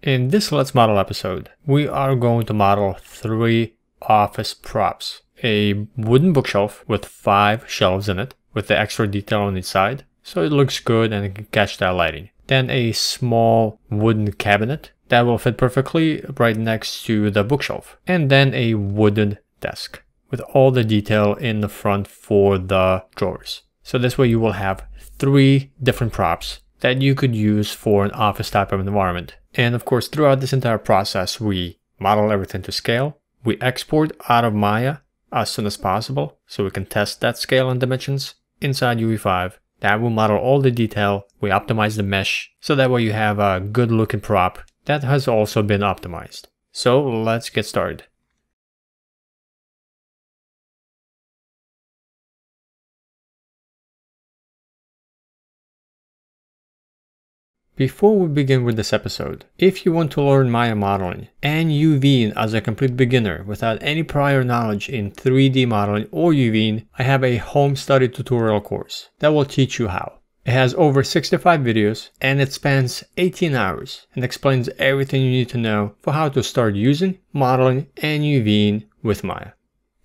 In this Let's Model episode, we are going to model 3 office props. A wooden bookshelf with 5 shelves in it, with the extra detail on each side, so it looks good and it can catch that lighting. Then a small wooden cabinet that will fit perfectly right next to the bookshelf. And then a wooden desk with all the detail in the front for the drawers. So this way you will have 3 different props that you could use for an office type of environment. And of course, throughout this entire process, we model everything to scale. We export out of Maya as soon as possible, so we can test that scale and dimensions inside UE5. That will model all the detail. We optimize the mesh, so that way you have a good looking prop that has also been optimized. So let's get started. Before we begin with this episode, if you want to learn Maya modeling and UVing as a complete beginner without any prior knowledge in 3D modeling or UVing, I have a home study tutorial course that will teach you how. It has over 65 videos and it spans 18 hours and explains everything you need to know for how to start using, modeling, and UVing with Maya.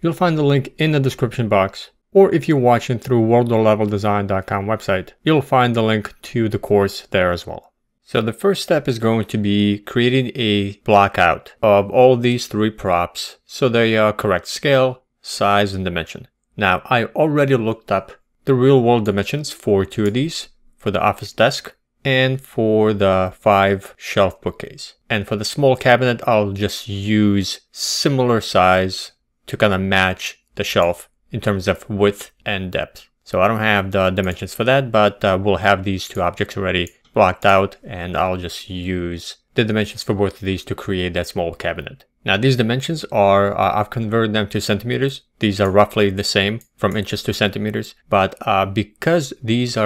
You'll find the link in the description box, or if you're watching through worldofleveldesign.com website, you'll find the link to the course there as well. So the first step is going to be creating a blockout of all these 3 props so they are correct scale, size, and dimension. Now, I already looked up the real world dimensions for 2 of these, for the office desk and for the 5 shelf bookcase. And for the small cabinet, I'll just use similar size to kind of match the shelf in terms of width and depth. So I don't have the dimensions for that, but we'll have these 2 objects already blocked out, and I'll just use the dimensions for both of these to create that small cabinet. Now these dimensions are, I've converted them to centimeters. These are roughly the same from inches to centimeters, but because these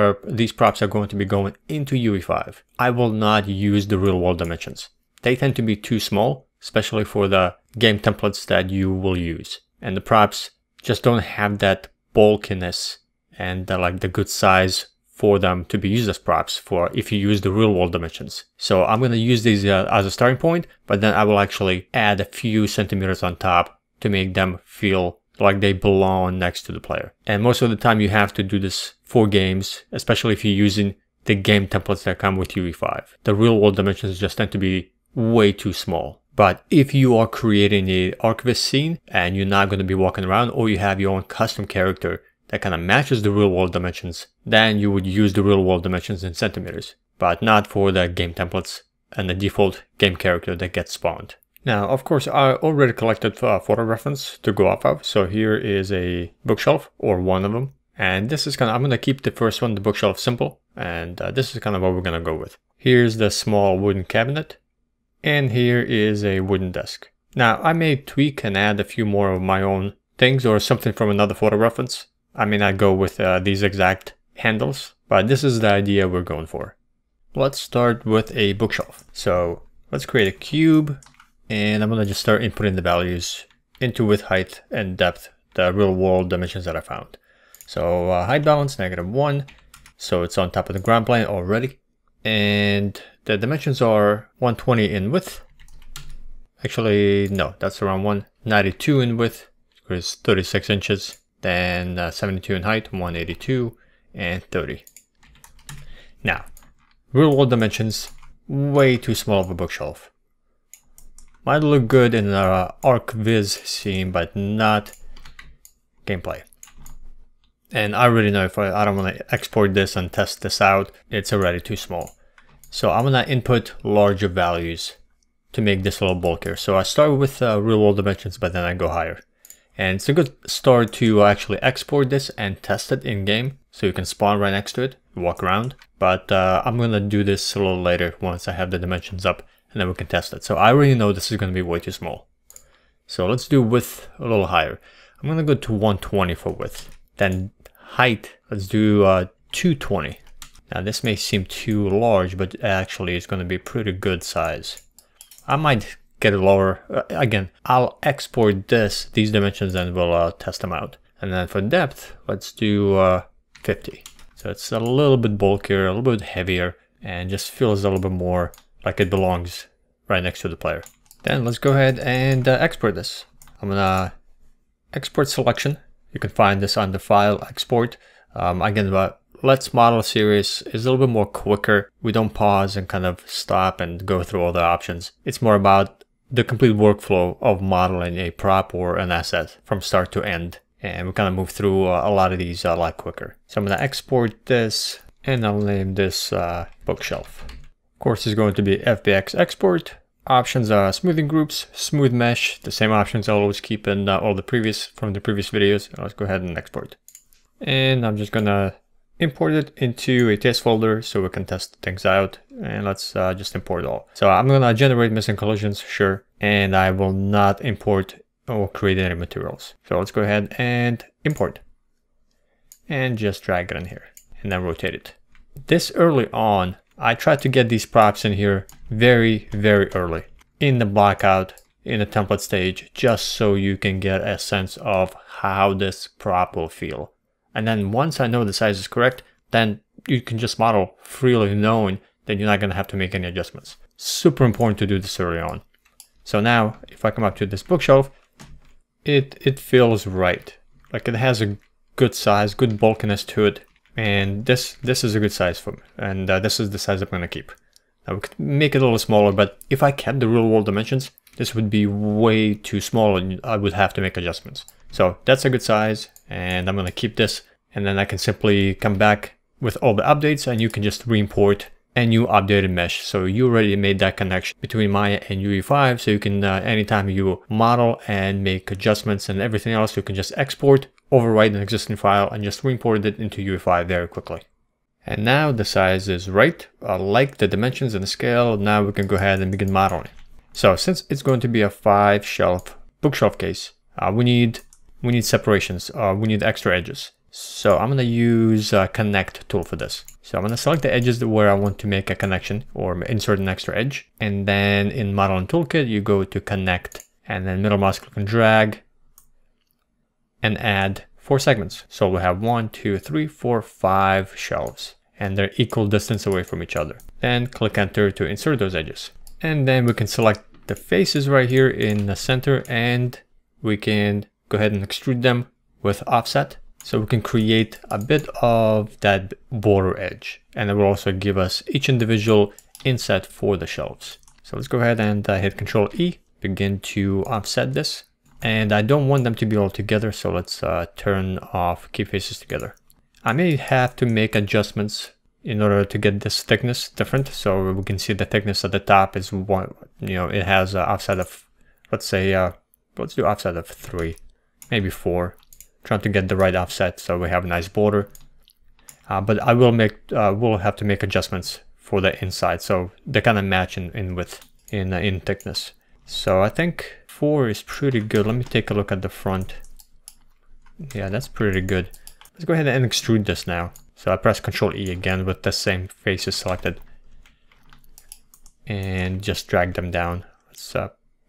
props are going to be going into UE5, I will not use the real world dimensions. They tend to be too small, especially for the game templates that you will use. And the props just don't have that bulkiness and like the good size for them to be used as props for if you use the real world dimensions. So I'm going to use these as a starting point, but then I will actually add a few centimeters on top to make them feel like they belong next to the player. And most of the time you have to do this for games, especially if you're using the game templates that come with UE5. The real world dimensions just tend to be way too small. But if you are creating an archivist scene and you're not going to be walking around, or you have your own custom character that kind of matches the real world dimensions, then you would use the real world dimensions in centimeters, but not for the game templates and the default game character that gets spawned. Now, of course, I already collected photo reference to go off of. So here is a bookshelf, or one of them. And this is I'm going to keep the first one, the bookshelf, simple. And this is kind of what we're going to go with. Here's the small wooden cabinet. And here is a wooden desk. Now, I may tweak and add a few more of my own things or something from another photo reference. I may not go with these exact handles, but this is the idea we're going for. Let's start with a bookshelf. So let's create a cube, and I'm going to just start inputting the values into width, height, and depth, the real world dimensions that I found. So height balance, -1. So it's on top of the ground plane already. And the dimensions are 120 in width. Actually, no, that's around 192 in width, which is 36 inches. Then 72 in height, 182, and 30. Now, real world dimensions, way too small of a bookshelf. Might look good in an ArcViz scene, but not gameplay. And I already know if I don't want to export this and test this out, it's already too small. So I'm going to input larger values to make this a little bulkier. So I start with real world dimensions, but then I go higher. And it's a good start to actually export this and test it in game, so you can spawn right next to it, walk around. But I'm going to do this a little later once I have the dimensions up, and then we can test it. So I already know this is going to be way too small. So let's do width a little higher. I'm going to go to 120 for width. Then height, let's do 220. Now this may seem too large, but actually it's going to be pretty good size. I might get it lower. Again, I'll export these dimensions, and we'll test them out. And then for depth, let's do 50. So it's a little bit bulkier, a little bit heavier, and just feels a little bit more like it belongs right next to the player. Then let's go ahead and export this. I'm gonna export selection. You can find this on the file export. Again, Let's Model series is a little bit more quicker. We don't pause and kind of stop and go through all the options. It's more about the complete workflow of modeling a prop or an asset from start to end. And we kind of move through a lot of these a lot quicker. So I'm going to export this and I'll name this bookshelf. Of course, it's going to be FBX export. Options are smoothing groups, smooth mesh, the same options I'll always keep in all the previous videos. Let's go ahead and export. And I'm just going to import it into a test folder so we can test things out. And let's just import all. So I'm going to generate missing collisions, sure. And I will not import or create any materials. So let's go ahead and import. And just drag it in here and then rotate it. This early on, I tried to get these props in here very, very early in the blockout, in the template stage, just so you can get a sense of how this prop will feel. And then once I know the size is correct, then you can just model freely knowing that you're not going to have to make any adjustments. Super important to do this early on. So now if I come up to this bookshelf, it feels right. Like it has a good size, good bulkiness to it. And this is a good size for me. And this is the size I'm going to keep. Now we could make it a little smaller, but if I kept the real world dimensions, this would be way too small and I would have to make adjustments. So that's a good size and I'm going to keep this, and then I can simply come back with all the updates and you can just re-import a new updated mesh. So you already made that connection between Maya and UE5, so you can anytime you model and make adjustments and everything else, you can just export, overwrite an existing file and just re-import it into UE5 very quickly. And now the size is right, I like the dimensions and the scale. Now we can go ahead and begin modeling. So since it's going to be a 5-shelf bookshelf case, we need separations, we need extra edges. So I'm going to use connect tool for this. So I'm going to select the edges where I want to make a connection or insert an extra edge. And then in modeling toolkit, you go to connect and then middle mouse click and drag and add 4 segments. So we'll have 1, 2, 3, 4, 5 shelves and they're equal distance away from each other. Then click enter to insert those edges. And then we can select the faces right here in the center and we can go ahead and extrude them with offset. So we can create a bit of that border edge, and it will also give us each individual inset for the shelves. So let's go ahead and hit Control E, begin to offset this. And I don't want them to be all together, so let's turn off key faces together. I may have to make adjustments in order to get this thickness different. So we can see the thickness at the top is one, it has an offset of, let's say, let's do offset of 3, maybe 4. Trying to get the right offset so we have a nice border. But I will we'll have to make adjustments for the inside so they kind of match in width, in thickness. So I think 4 is pretty good. Let me take a look at the front. Yeah, that's pretty good. Let's go ahead and extrude this now. So I press Control E again with the same faces selected. And just drag them down. Let's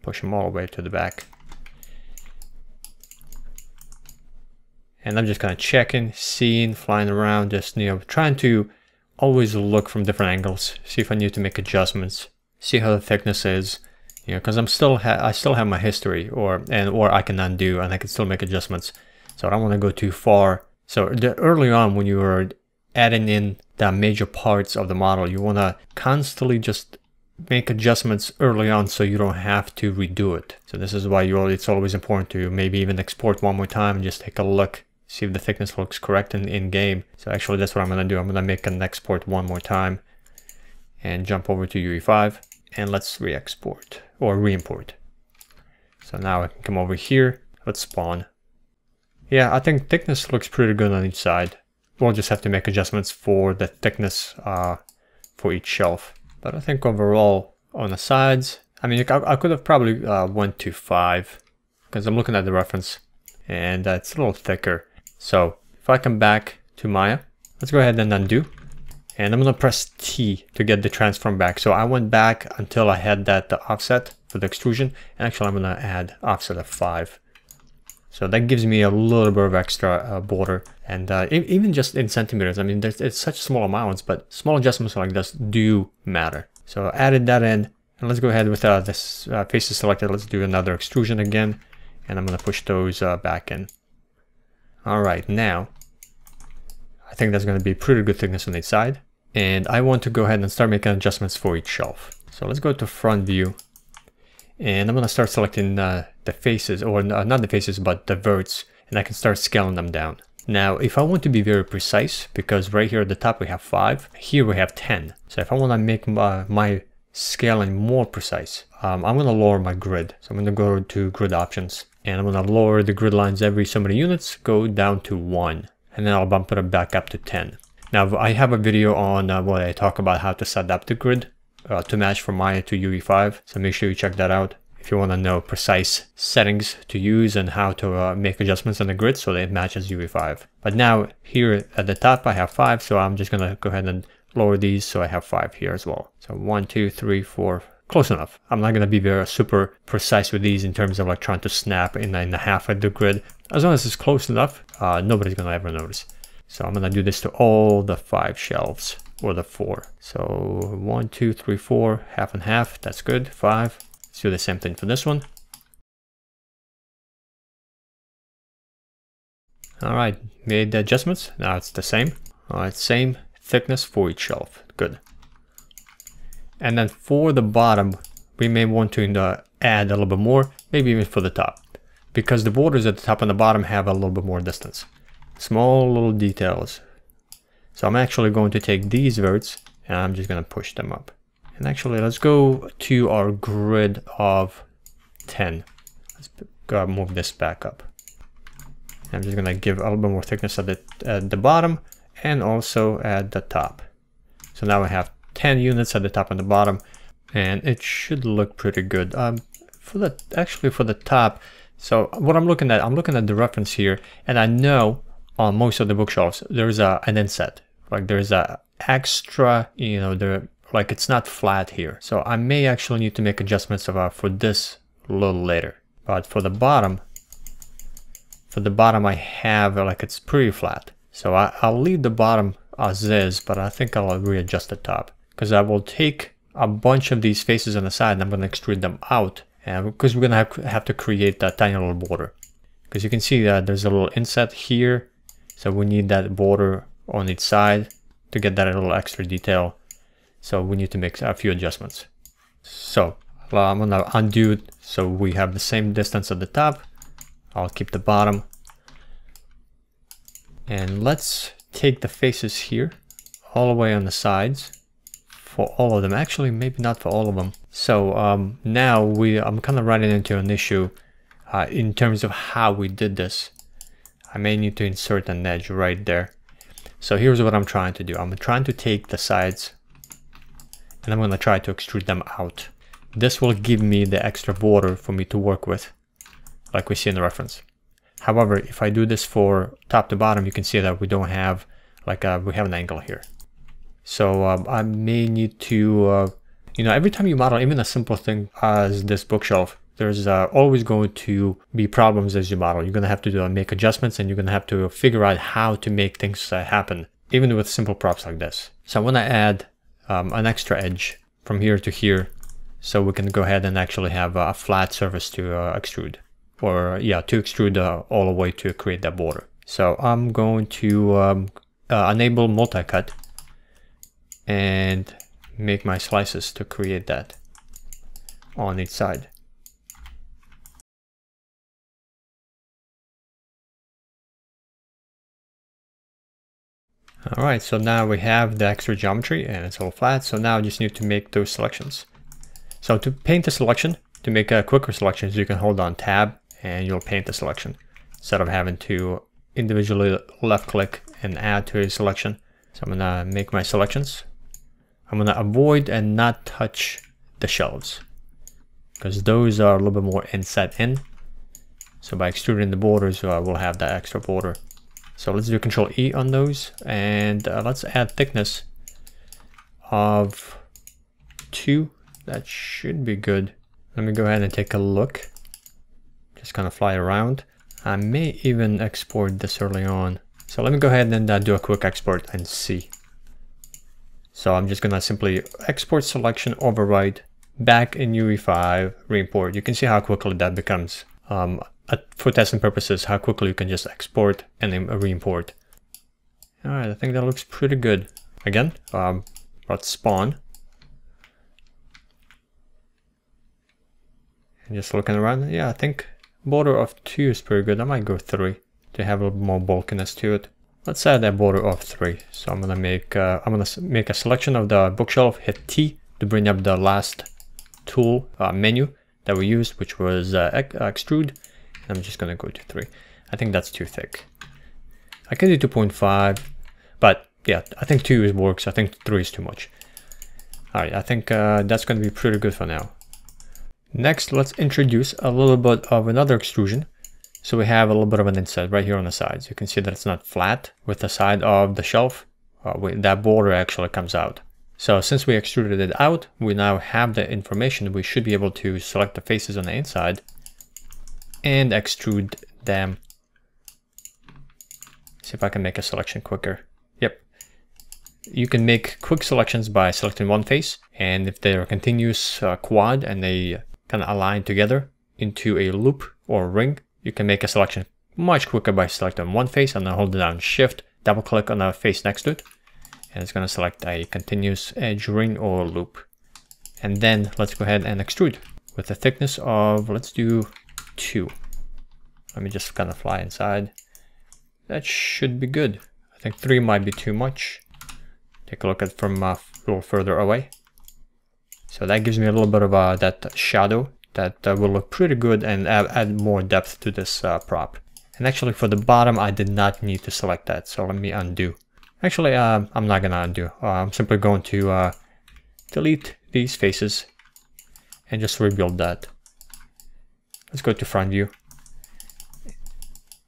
push them all the way to the back. And I'm just kind of checking, seeing, flying around, just, trying to always look from different angles, see if I need to make adjustments, see how the thickness is, because I still have my history, or I can undo and I can still make adjustments. So I don't want to go too far. So early on when you were adding in the major parts of the model, you want to constantly just make adjustments early on so you don't have to redo it. So this is why it's always important to maybe even export one more time and just take a look, see if the thickness looks correct in game. So actually that's what I'm going to do. I'm going to make an export one more time and jump over to UE5 and let's re-export or re-import. So now I can come over here. Let's spawn. Yeah, I think thickness looks pretty good on each side. We'll just have to make adjustments for the thickness for each shelf. But I think overall on the sides, I mean, I could have probably went to 5 because I'm looking at the reference and it's a little thicker. So if I come back to Maya, let's go ahead and undo. And I'm going to press T to get the transform back. So I went back until I had that offset for the extrusion. And actually I'm going to add offset of 5. So that gives me a little bit of extra border. And even just in centimeters, I mean, it's such small amounts, but small adjustments like this do matter. So I added that in. And let's go ahead with this faces selected. Let's do another extrusion again. And I'm going to push those back in. All right, now I think that's going to be pretty good thickness on each side. And I want to go ahead and start making adjustments for each shelf. So let's go to front view. And I'm going to start selecting the faces, or not the faces, but the verts. And I can start scaling them down. Now, if I want to be very precise, because right here at the top we have 5, here we have 10. So if I want to make my scaling more precise, I'm going to lower my grid. So I'm going to go to grid options, and I'm going to lower the grid lines every so many units, go down to 1, and then I'll bump it back up to 10. Now, I have a video on where I talk about how to set up the grid to match from Maya to UE5, so make sure you check that out if you want to know precise settings to use and how to make adjustments on the grid so that it matches UE5. But now here at the top I have 5, so I'm just going to go ahead and lower these so I have 5 here as well. So 1, 2, 3, 4, close enough. I'm not going to be very super precise with these in terms of like trying to snap in the half of the grid. As long as it's close enough, nobody's going to ever notice. So I'm going to do this to all the 5 shelves, or the 4. So 1, 2, 3, 4, half and half, that's good. 5. Let's do the same thing for this one. All right, made the adjustments. Now it's the same. All right, same thickness for each shelf. Good. And then for the bottom, we may want to add a little bit more, maybe even for the top, because the borders at the top and the bottom have a little bit more distance. Small little details. So I'm actually going to take these verts and I'm just going to push them up. And actually, let's go to our grid of 10. Let's go move this back up. I'm just going to give a little bit more thickness at the bottom and also at the top. So now I have 10 units at the top and the bottom, and it should look pretty good. For the top, so what I'm looking at the reference here, and I know on most of the bookshelves there's an inset, like there's a extra, like it's not flat here. So I may actually need to make adjustments for this a little later. But for the bottom I have like it's pretty flat. So I'll leave the bottom as is, but I think I'll readjust the top, because I will take a bunch of these faces on the side and I'm going to extrude them out, because we're going to have to create that tiny little border. Because you can see that there's a little inset here, so we need that border on each side to get that little extra detail. So we need to make a few adjustments. So I'm going to undo it so we have the same distance at the top. I'll keep the bottom. And let's take the faces here all the way on the sides for all of them. Actually, maybe not for all of them. So now I'm kind of running into an issue in terms of how we did this. I may need to insert an edge right there. So here's what I'm trying to do. I'm trying to take the sides and I'm going to try to extrude them out. This will give me the extra border for me to work with, like we see in the reference. However, if I do this for top to bottom, you can see that we don't have, we have an angle here. So I may need to, every time you model even a simple thing as this bookshelf, there's always going to be problems as you model. You're going to have to make adjustments, and you're going to have to figure out how to make things happen, even with simple props like this. So I want to add an extra edge from here to here, so we can go ahead and actually have a flat surface to extrude, or to extrude all the way to create that border. So I'm going to enable multi-cut and make my slices to create that on each side. All right, so now we have the extra geometry and it's all flat. So now I just need to make those selections. So to paint the selection, to make quicker selections, you can hold on tab and you'll paint the selection instead of having to individually left click and add to a selection. So I'm gonna make my selections. I'm gonna avoid and not touch the shelves because those are a little bit more inset in. So by extruding the borders, we'll have that extra border. So let's do Control E on those, and let's add thickness of 2. That should be good. Let me go ahead and take a look. Just kind of fly around. I may even export this early on. So let me go ahead and do a quick export and see. So I'm just gonna simply export selection, override, back in UE5, re-import. You can see how quickly that becomes, for testing purposes, how quickly you can just export and then re-import. All right, I think that looks pretty good. Again, let's spawn. And just looking around, yeah, I think border of 2 is pretty good. I might go 3 to have a little more bulkiness to it. Let's add that border of 3. So I'm gonna make a selection of the bookshelf. Hit T to bring up the last tool menu that we used, which was extrude. And I'm just gonna go to 3. I think that's too thick. I can do 2.5, but yeah, I think 2 works. I think 3 is too much. All right, I think that's gonna be pretty good for now. Next, let's introduce a little bit of another extrusion. So we have a little bit of an inset right here on the sides. You can see that it's not flat with the side of the shelf. That border actually comes out. So since we extruded it out, we now have the information. We should be able to select the faces on the inside and extrude them. See if I can make a selection quicker. Yep. You can make quick selections by selecting one face, and if they're a continuous quad and they kind of align together into a loop or ring, you can make a selection much quicker by selecting one face and then holding down Shift, double click on the face next to it, and it's going to select a continuous edge, ring, or loop. And then let's go ahead and extrude with a thickness of, let's do 2. Let me just kind of fly inside. That should be good. I think 3 might be too much. Take a look at it from a little further away. So that gives me a little bit of that shadow that will look pretty good and add more depth to this prop. And actually for the bottom, I did not need to select that. So let me undo. Actually, I'm not gonna undo. I'm simply going to delete these faces and just rebuild that. Let's go to front view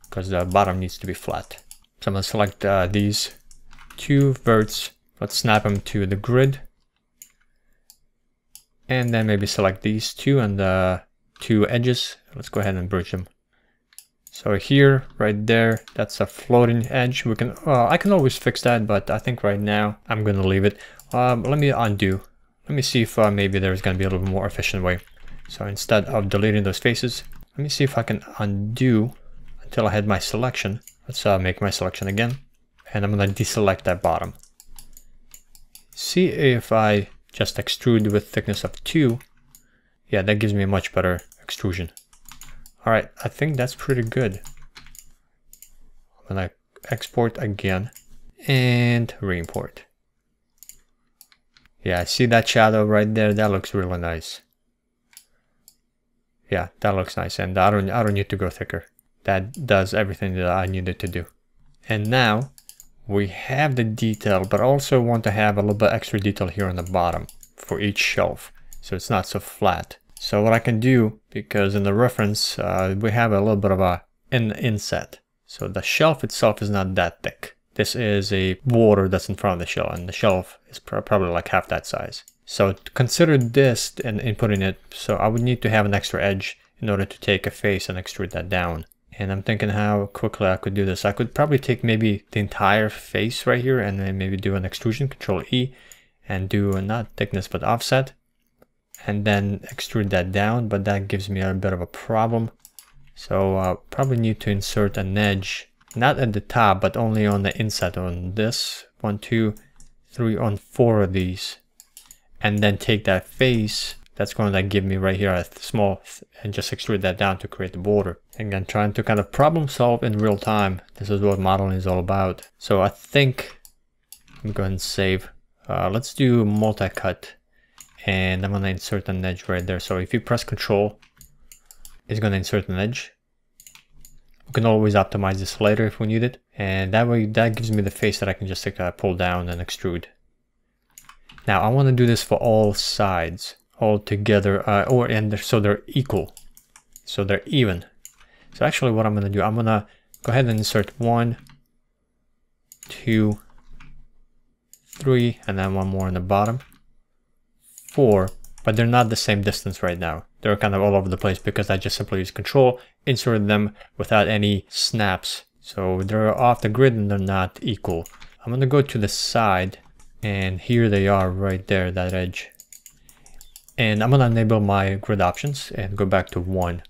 because the bottom needs to be flat. So I'm gonna select these 2 verts. Let's snap them to the grid. And then maybe select these 2 and the 2 edges. Let's go ahead and bridge them. So here, right there, that's a floating edge. We can, I can always fix that, but I think right now I'm gonna leave it. Let me undo. Let me see if maybe there's gonna be a little more efficient way. So instead of deleting those faces, let me see if I can undo until I had my selection. Let's make my selection again, and I'm gonna deselect that bottom. See if I just extrude with thickness of 2. Yeah, that gives me a much better extrusion. All right, I think that's pretty good. I'm gonna export again and re-import. Yeah, see that shadow right there? That looks really nice. Yeah, that looks nice, and I don't need to go thicker. That does everything that I needed to do. And now we have the detail, but also want to have a little bit extra detail here on the bottom for each shelf, so it's not so flat. So what I can do, because in the reference we have a little bit of an inset, so the shelf itself is not that thick. This is a border that's in front of the shelf, and the shelf is probably like half that size. So consider this and inputting it. So I would need to have an extra edge in order to take a face and extrude that down. And I'm thinking how quickly I could do this. I could probably take maybe the entire face right here and then maybe do an extrusion, Control E, and do not thickness but offset, and then extrude that down, but that gives me a bit of a problem. So I'll probably need to insert an edge, not at the top, but only on the inset on this. 1, 2, 3, on 4 of these. And then take that face, that's going to give me right here a small, and just extrude that down to create the border. Again, trying to kind of problem solve in real time. This is what modeling is all about. So I think I'm going to save. Let's do multi-cut, and I'm going to insert an edge right there. So if you press Control, it's going to insert an edge. We can always optimize this later if we need it. And that way, that gives me the face that I can just pull down and extrude. Now I want to do this for all sides, all together, so they're equal, so they're even. So actually what I'm going to do, I'm going to go ahead and insert 1, 2, 3, and then one more on the bottom, 4, but they're not the same distance right now. They're kind of all over the place because I just simply use Control, inserted them without any snaps. So they're off the grid and they're not equal. I'm going to go to the side, and here they are right there, that edge. And I'm gonna enable my grid options and go back to 1.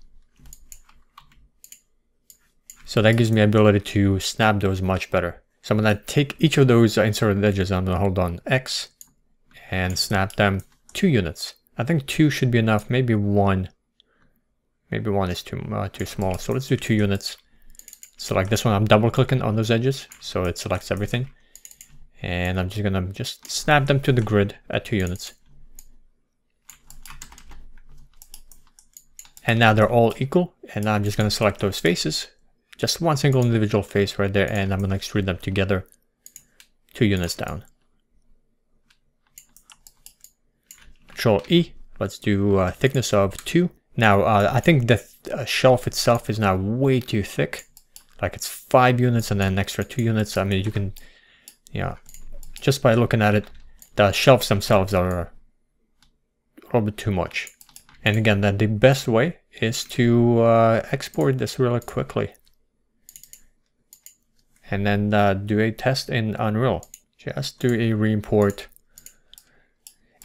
So that gives me ability to snap those much better. So I'm gonna take each of those inserted edges, I'm gonna hold on X and snap them 2 units. I think 2 should be enough, maybe 1. Maybe 1 is too small. So let's do 2 units. Select this one, I'm double clicking on those edges, so it selects everything. And I'm just gonna snap them to the grid at 2 units. And now they're all equal, and now I'm just gonna select those faces. Just one single individual face right there, and I'm going to extrude them together 2 units down. Control E, let's do thickness of 2. Now, I think the shelf itself is now way too thick. Like it's 5 units and then an extra 2 units. I mean, you can, yeah, just by looking at it, the shelves themselves are a little bit too much. And again, the best way is to export this really quickly. And then do a test in Unreal. Just do a re-import.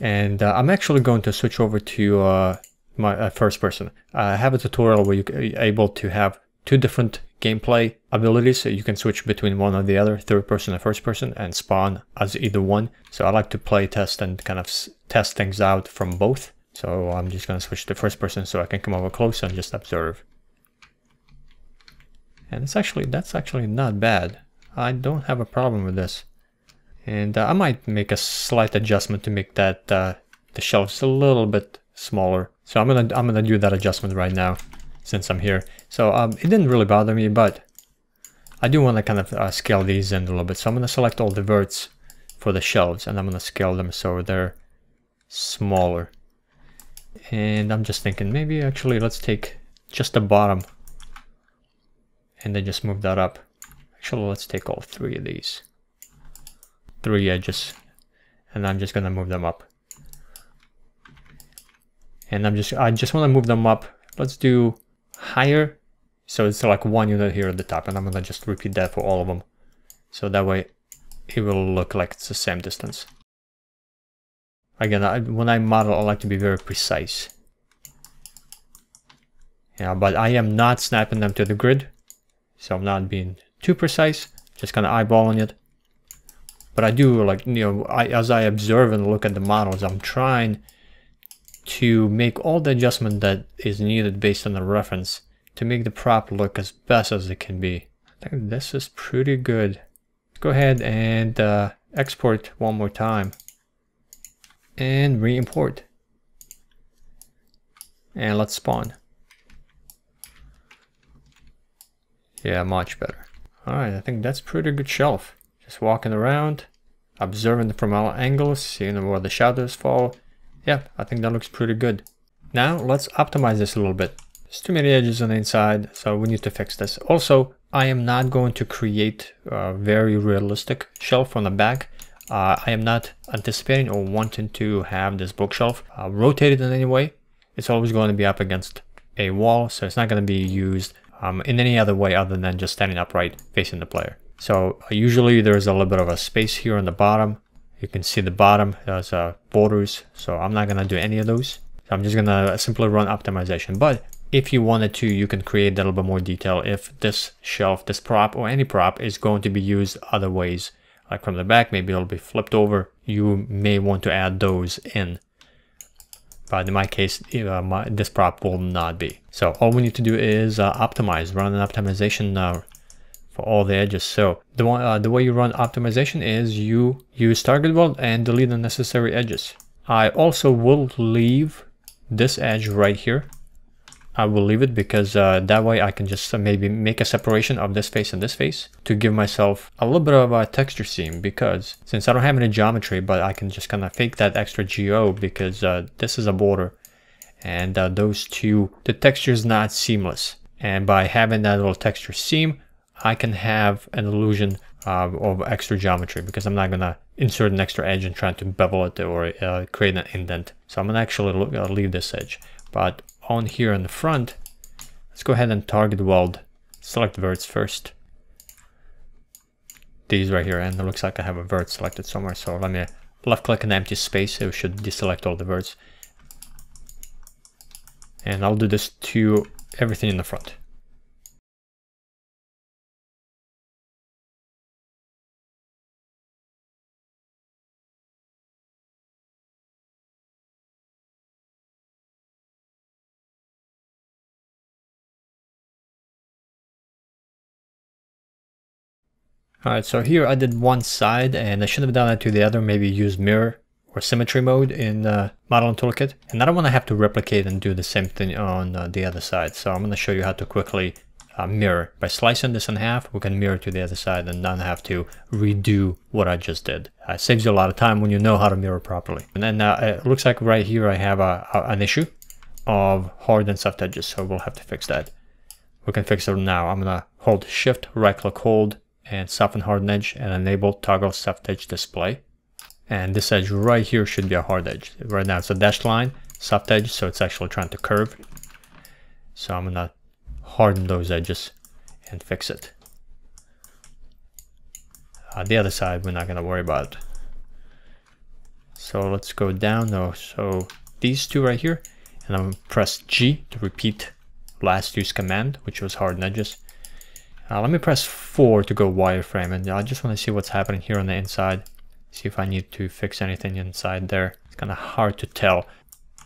And I'm actually going to switch over to my first person. I have a tutorial where you're able to have 2 different gameplay abilities. So you can switch between one or the other, third person and first person, and spawn as either one. So I like to play test and kind of test things out from both. So I'm just going to switch to first person so I can come over close and just observe. And that's actually not bad. I don't have a problem with this. And I might make a slight adjustment to make that the shelves a little bit smaller. So I'm gonna do that adjustment right now since I'm here. So it didn't really bother me, but I do want to kind of scale these in a little bit. So I'm gonna select all the verts for the shelves and I'm gonna scale them so they're smaller. And I'm just thinking maybe actually let's take just the bottom and then just move that up. Actually, let's take all 3 of these. 3 edges. And I'm just gonna move them up. And I just want to move them up. Let's do higher. So it's like 1 unit here at the top, and I'm gonna just repeat that for all of them. So that way it will look like it's the same distance. Again, when I model, I like to be very precise. Yeah, but I am not snapping them to the grid. So I'm not being too precise, just kind of eyeballing it. But I do, like, you know, as I observe and look at the models, I'm trying to make all the adjustment that is needed based on the reference to make the prop look as best as it can be. I think this is pretty good. Go ahead and export one more time and re-import. And let's spawn. Yeah, much better. Alright, I think that's pretty good shelf. Just walking around, observing from all angles, seeing where the shadows fall. Yeah, I think that looks pretty good. Now let's optimize this a little bit. There's too many edges on the inside, so we need to fix this. Also, I am not going to create a very realistic shelf on the back. I am not anticipating or wanting to have this bookshelf rotated in any way. It's always going to be up against a wall, so it's not going to be used in any other way other than just standing upright facing the player. So usually there's a little bit of a space here on the bottom. You can see the bottom has borders, so I'm not going to do any of those. So I'm just going to simply run optimization. But if you wanted to, you can create a little bit more detail if this shelf, this prop, or any prop is going to be used other ways. Like from the back, maybe it'll be flipped over. You may want to add those in. But in my case, this prop will not be. So all we need to do is optimize, run an optimization for all the edges. So the way you run optimization is you use target weld and delete the necessary edges. I also will leave this edge right here. I will leave it because that way I can just maybe make a separation of this face and this face to give myself a little bit of a texture seam, because since I don't have any geometry, but I can just kind of fake that extra geo because this is a border and those two, the texture is not seamless. And by having that little texture seam, I can have an illusion of extra geometry because I'm not going to insert an extra edge and try to bevel it or create an indent. So I'm going to actually leave this edge. But on here in the front, let's go ahead and target weld. Select verts first. These right here, and it looks like I have a vert selected somewhere. So let me left click an empty space. It should deselect all the verts. And I'll do this to everything in the front. Alright, so here I did one side and I should have done it to the other, maybe use mirror or symmetry mode in Modeling Toolkit. And I don't want to have to replicate and do the same thing on the other side. So I'm going to show you how to quickly mirror. By slicing this in half, we can mirror to the other side and not have to redo what I just did. It saves you a lot of time when you know how to mirror properly. And then it looks like right here I have an issue of hard and soft edges, so we'll have to fix that. We can fix it now. I'm going to hold Shift, right click, hold, and soften harden edge and enable toggle soft edge display. And this edge right here should be a hard edge. Right now it's a dashed line, soft edge, so it's actually trying to curve. So I'm gonna harden those edges and fix it. The other side we're not gonna worry about. So let's go down though. So these two right here, and I'm gonna press G to repeat last use command, which was harden edges. Let me press 4 to go wireframe, and I just want to see what's happening here on the inside. See if I need to fix anything inside there. It's kind of hard to tell.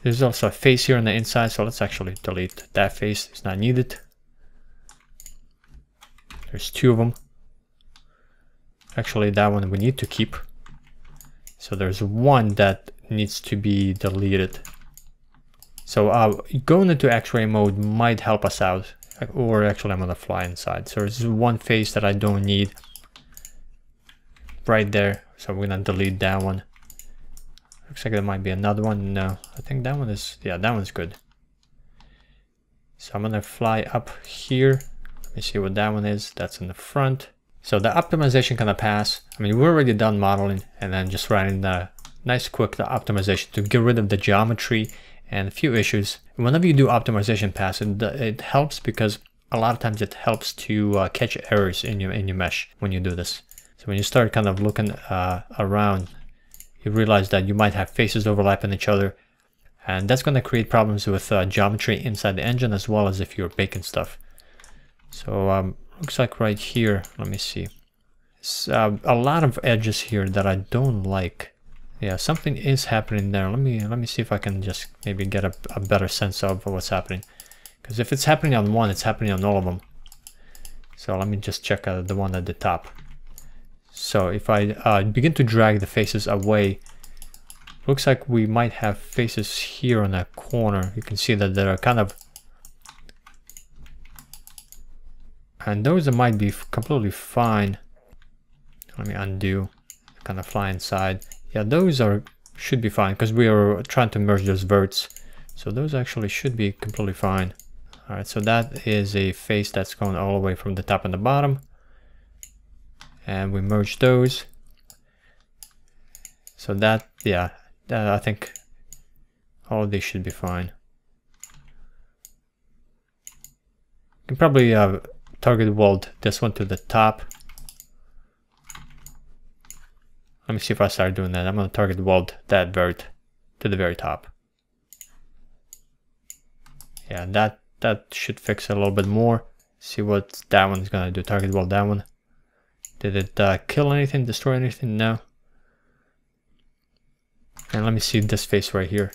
There's also a face here on the inside, so let's actually delete that face. It's not needed. There's 2 of them. Actually, that one we need to keep. So there's one that needs to be deleted. So going into X-ray mode might help us out. Or actually I'm gonna fly inside. So there's one face that I don't need right there. So we're gonna delete that one. Looks like there might be another one. No, I think that one is, yeah, that one's good. So I'm gonna fly up here. Let me see what that one is. That's in the front. So the optimization kind of pass. I mean, we're already done modeling and then just running the nice quick optimization to get rid of the geometry and a few issues. Whenever you do optimization pass, it helps because a lot of times it helps to catch errors in your mesh when you do this. So when you start kind of looking around, you realize that you might have faces overlapping each other, and that's going to create problems with geometry inside the engine as well as if you're baking stuff. So looks like right here, let me see. It's a lot of edges here that I don't like. Yeah, something is happening there. Let me see if I can just maybe get a better sense of what's happening. Because if it's happening on one, it's happening on all of them. So let me just check the one at the top. So if I begin to drag the faces away, looks like we might have faces here on that corner. You can see that they're kind of, and those might be completely fine. Let me undo, kind of fly inside. Yeah, those should be fine because we are trying to merge those verts. So those actually should be completely fine. All right, so that is a face that's going all the way from the top and the bottom. And we merge those. So that, yeah, I think all of these should be fine. You can probably target weld this one to the top. Let me see if I start doing that. I'm going to target weld that vert to the very top. Yeah, that should fix it a little bit more. See what that one's going to do. Target weld that one. Did it kill anything, destroy anything? No. And let me see this face right here.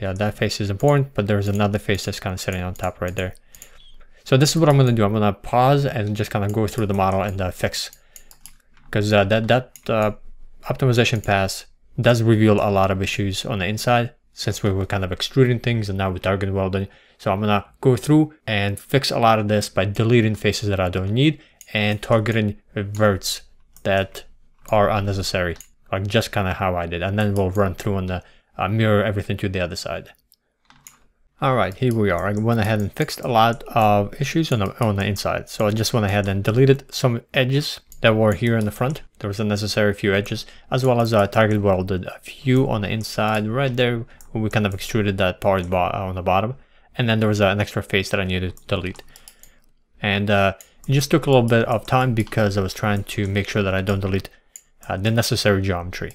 Yeah, that face is important, but there's another face that's kind of sitting on top right there. So this is what I'm going to do. I'm going to pause and just kind of go through the model and fix. Because that optimization pass does reveal a lot of issues on the inside since we were kind of extruding things and now we're target welding. So I'm gonna go through and fix a lot of this by deleting faces that I don't need and targeting verts that are unnecessary, like just kind of how I did. And then we'll run through and mirror everything to the other side. All right, here we are. I went ahead and fixed a lot of issues on the inside. So I just went ahead and deleted some edges that were here in the front. There was a necessary few edges, as well as target welded a few on the inside right there where we kind of extruded that part on the bottom. And then there was an extra face that I needed to delete. And it just took a little bit of time because I was trying to make sure that I don't delete the necessary geometry.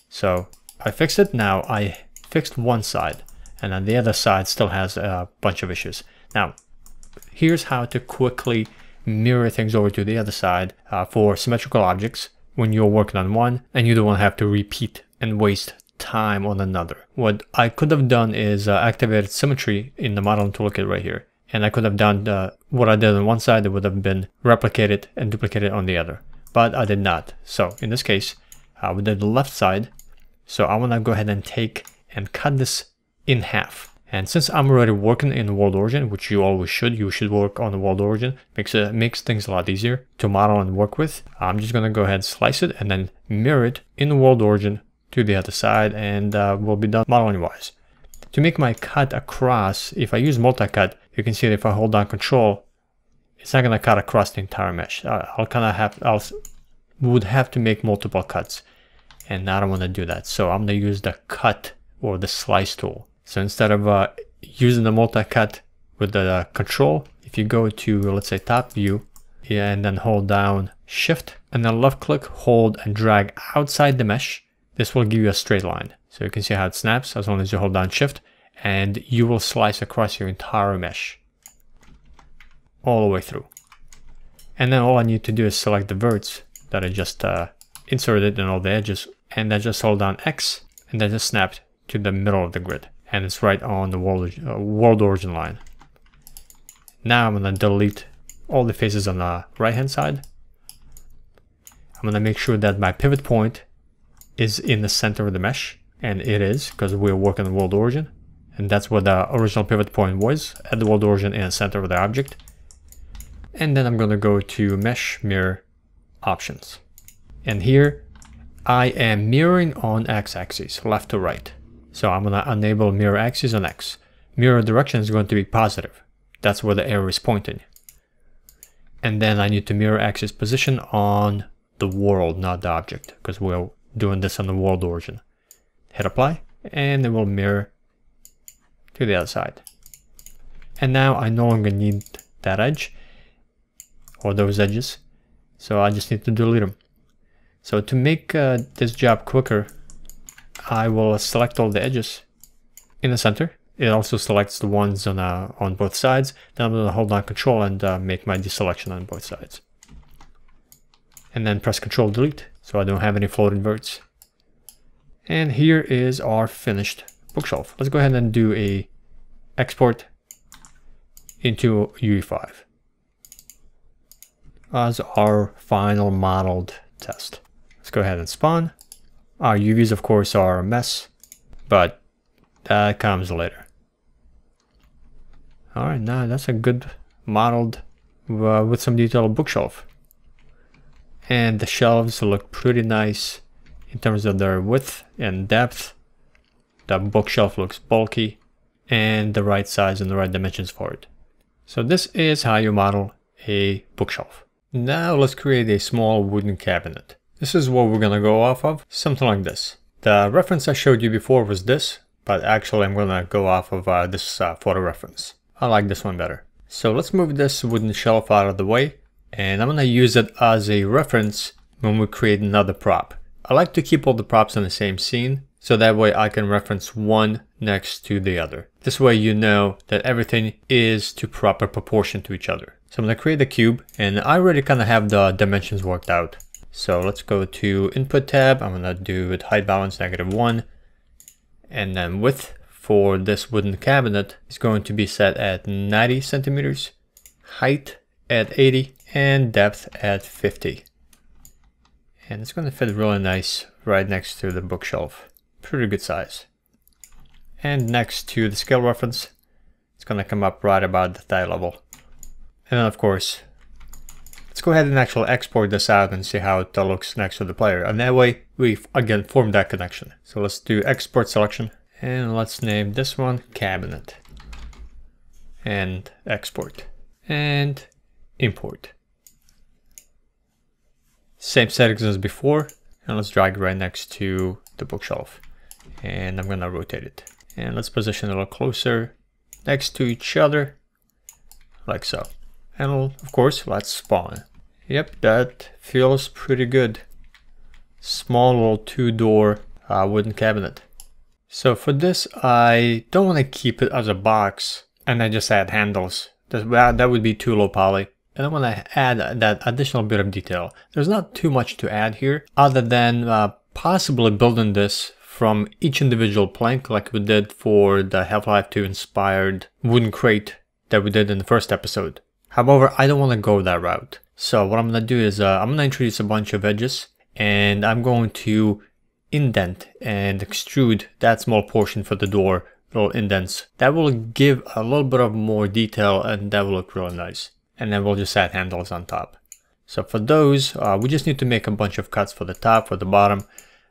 So I fixed it. Now I fixed one side. and then the other side still has a bunch of issues. Now, here's how to quickly mirror things over to the other side for symmetrical objects when you're working on one and you don't want to have to repeat and waste time on another. What I could have done is activated symmetry in the modeling toolkit right here. And I could have done what I did on one side, it would have been replicated and duplicated on the other. But I did not. So in this case, we did the left side. So I want to go ahead and take and cut this in half. And since I'm already working in the world origin, which you always should, you should work on the world origin, makes things a lot easier to model and work with. I'm just going to go ahead and slice it and then mirror it in the world origin to the other side, and we'll be done modeling wise. To make my cut across, if I use multi-cut, you can see that if I hold down Control, it's not going to cut across the entire mesh. I would have to make multiple cuts, and I don't want to do that. So I'm going to use the cut or the slice tool. So instead of using the multi-cut with the Control, if you go to, let's say, top view, and then hold down Shift, and then left click, hold, and drag outside the mesh, this will give you a straight line. So you can see how it snaps as long as you hold down Shift, and you will slice across your entire mesh all the way through. And then all I need to do is select the verts that I just inserted in all the edges, and then just hold down X, and then just snap to the middle of the grid. And it's right on the world origin line. Now I'm going to delete all the faces on the right hand side. I'm going to make sure that my pivot point is in the center of the mesh, and it is, because we're working on the world origin, and that's what the original pivot point was, at the world origin in the center of the object. And then I'm going to go to Mesh Mirror Options, and here I am mirroring on X-axis, left to right. So I'm going to enable mirror axis on X. Mirror direction is going to be positive. That's where the arrow is pointing. And then I need to mirror axis position on the world, not the object, because we're doing this on the world origin. Hit apply, and it will mirror to the other side. And now I no longer need that edge or those edges, so I just need to delete them. So to make this job quicker, I will select all the edges in the center. It also selects the ones on both sides. Then I'm going to hold down Control and make my deselection on both sides. And then press Control Delete, so I don't have any floating verts. And here is our finished bookshelf. Let's go ahead and do a export into UE5 as our final modeled test. Let's go ahead and spawn. Our UVs, of course, are a mess, but that comes later. All right, now that's a good modeled with some detailed bookshelf. And the shelves look pretty nice in terms of their width and depth. The bookshelf looks bulky and the right size and the right dimensions for it. So this is how you model a bookshelf. Now let's create a small wooden cabinet. This is what we're gonna go off of, something like this. The reference I showed you before was this, but actually I'm gonna go off of this photo reference. I like this one better. So let's move this wooden shelf out of the way, and I'm gonna use it as a reference when we create another prop. I like to keep all the props in the same scene, so that way I can reference one next to the other. This way you know that everything is to proper proportion to each other. So I'm gonna create a cube, and I already kind of have the dimensions worked out. So let's go to Input tab. I'm gonna do it height balance -1, and then width for this wooden cabinet is going to be set at 90 centimeters, height at 80, and depth at 50. And it's going to fit really nice right next to the bookshelf. Pretty good size. And next to the scale reference, it's going to come up right about the thigh level. And then of course, let's go ahead and actually export this out and see how it looks next to the player. And that way we again form that connection. So let's do export selection, and let's name this one cabinet, and export and import. Same settings as before, and let's drag it right next to the bookshelf, and I'm gonna rotate it, and let's position it a little closer next to each other like so. And of course let's spawn. Yep, that feels pretty good. Small little 2-door wooden cabinet. So for this, I don't want to keep it as a box and then just add handles. That would be too low poly. And I want to add that additional bit of detail. There's not too much to add here other than possibly building this from each individual plank like we did for the Half-Life 2 inspired wooden crate that we did in the first episode. However, I don't want to go that route. So what I'm going to do is I'm going to introduce a bunch of edges and I'm going to indent and extrude that small portion for the door, little indents. That will give a little bit of more detail and that will look really nice. And then we'll just add handles on top. So for those, we just need to make a bunch of cuts for the top, for the bottom,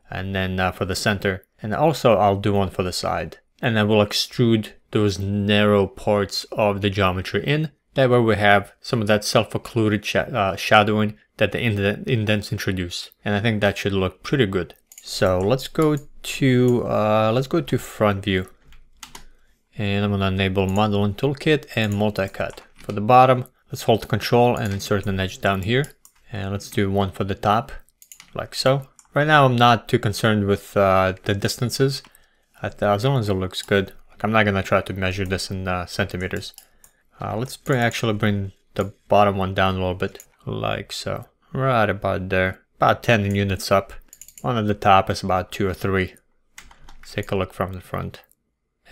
and then for the center. And also I'll do one for the side. And then we'll extrude those narrow parts of the geometry in. That way we have some of that self-occluded shadowing that the indents introduce. And I think that should look pretty good. So let's go to front view. And I'm gonna enable modeling toolkit and multi-cut. For the bottom, let's hold Control and insert an edge down here. And let's do one for the top, like so. Right now I'm not too concerned with the distances, as long as it looks good. Like, I'm not gonna try to measure this in centimeters. Let's actually bring the bottom one down a little bit, like so. Right about there, about 10 units up. One at the top is about 2 or 3. Let's take a look from the front.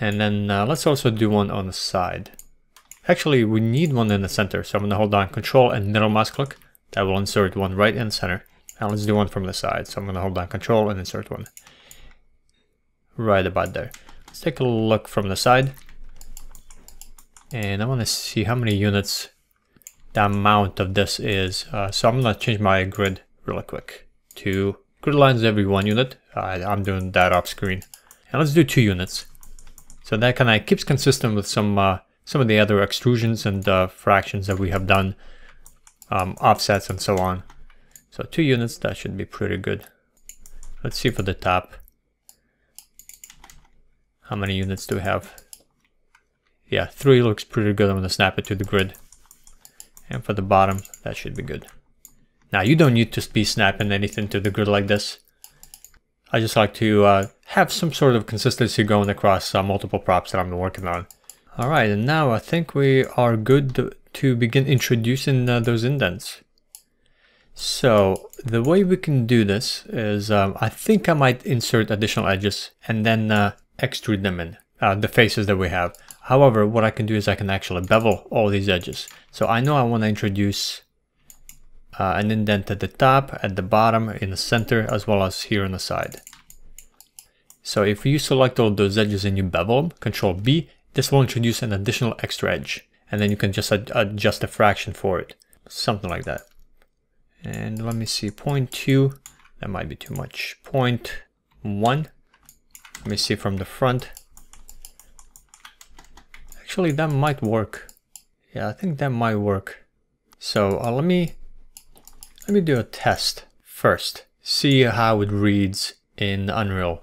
And then let's also do one on the side. Actually, we need one in the center, so I'm going to hold down Control and middle mouse click. That will insert one right in the center. Now let's do one from the side. So I'm going to hold down Control and insert one right about there. Let's take a look from the side. And I want to see how many units the amount of this is. So I'm going to change my grid really quick to grid lines every 1 unit. I'm doing that off screen. And let's do 2 units. So that kind of keeps consistent with some of the other extrusions and fractions that we have done, offsets and so on. So 2 units, that should be pretty good. Let's see for the top. How many units do we have? Yeah, 3 looks pretty good. I'm going to snap it to the grid. And for the bottom, that should be good. Now, you don't need to be snapping anything to the grid like this. I just like to have some sort of consistency going across multiple props that I'm working on. Alright, and now I think we are good to begin introducing those indents. So, the way we can do this is, I think I might insert additional edges and then extrude them in, the faces that we have. However, what I can do is I can actually bevel all these edges. So I know I want to introduce an indent at the top, at the bottom, in the center, as well as here on the side. So if you select all those edges and you bevel them, Control B, this will introduce an additional extra edge. And then you can just adjust a fraction for it. Something like that. And let me see, 0.2, that might be too much. 0.1, let me see from the front. Actually, that might work. Yeah, I think that might work. So let me do a test first. See how it reads in Unreal.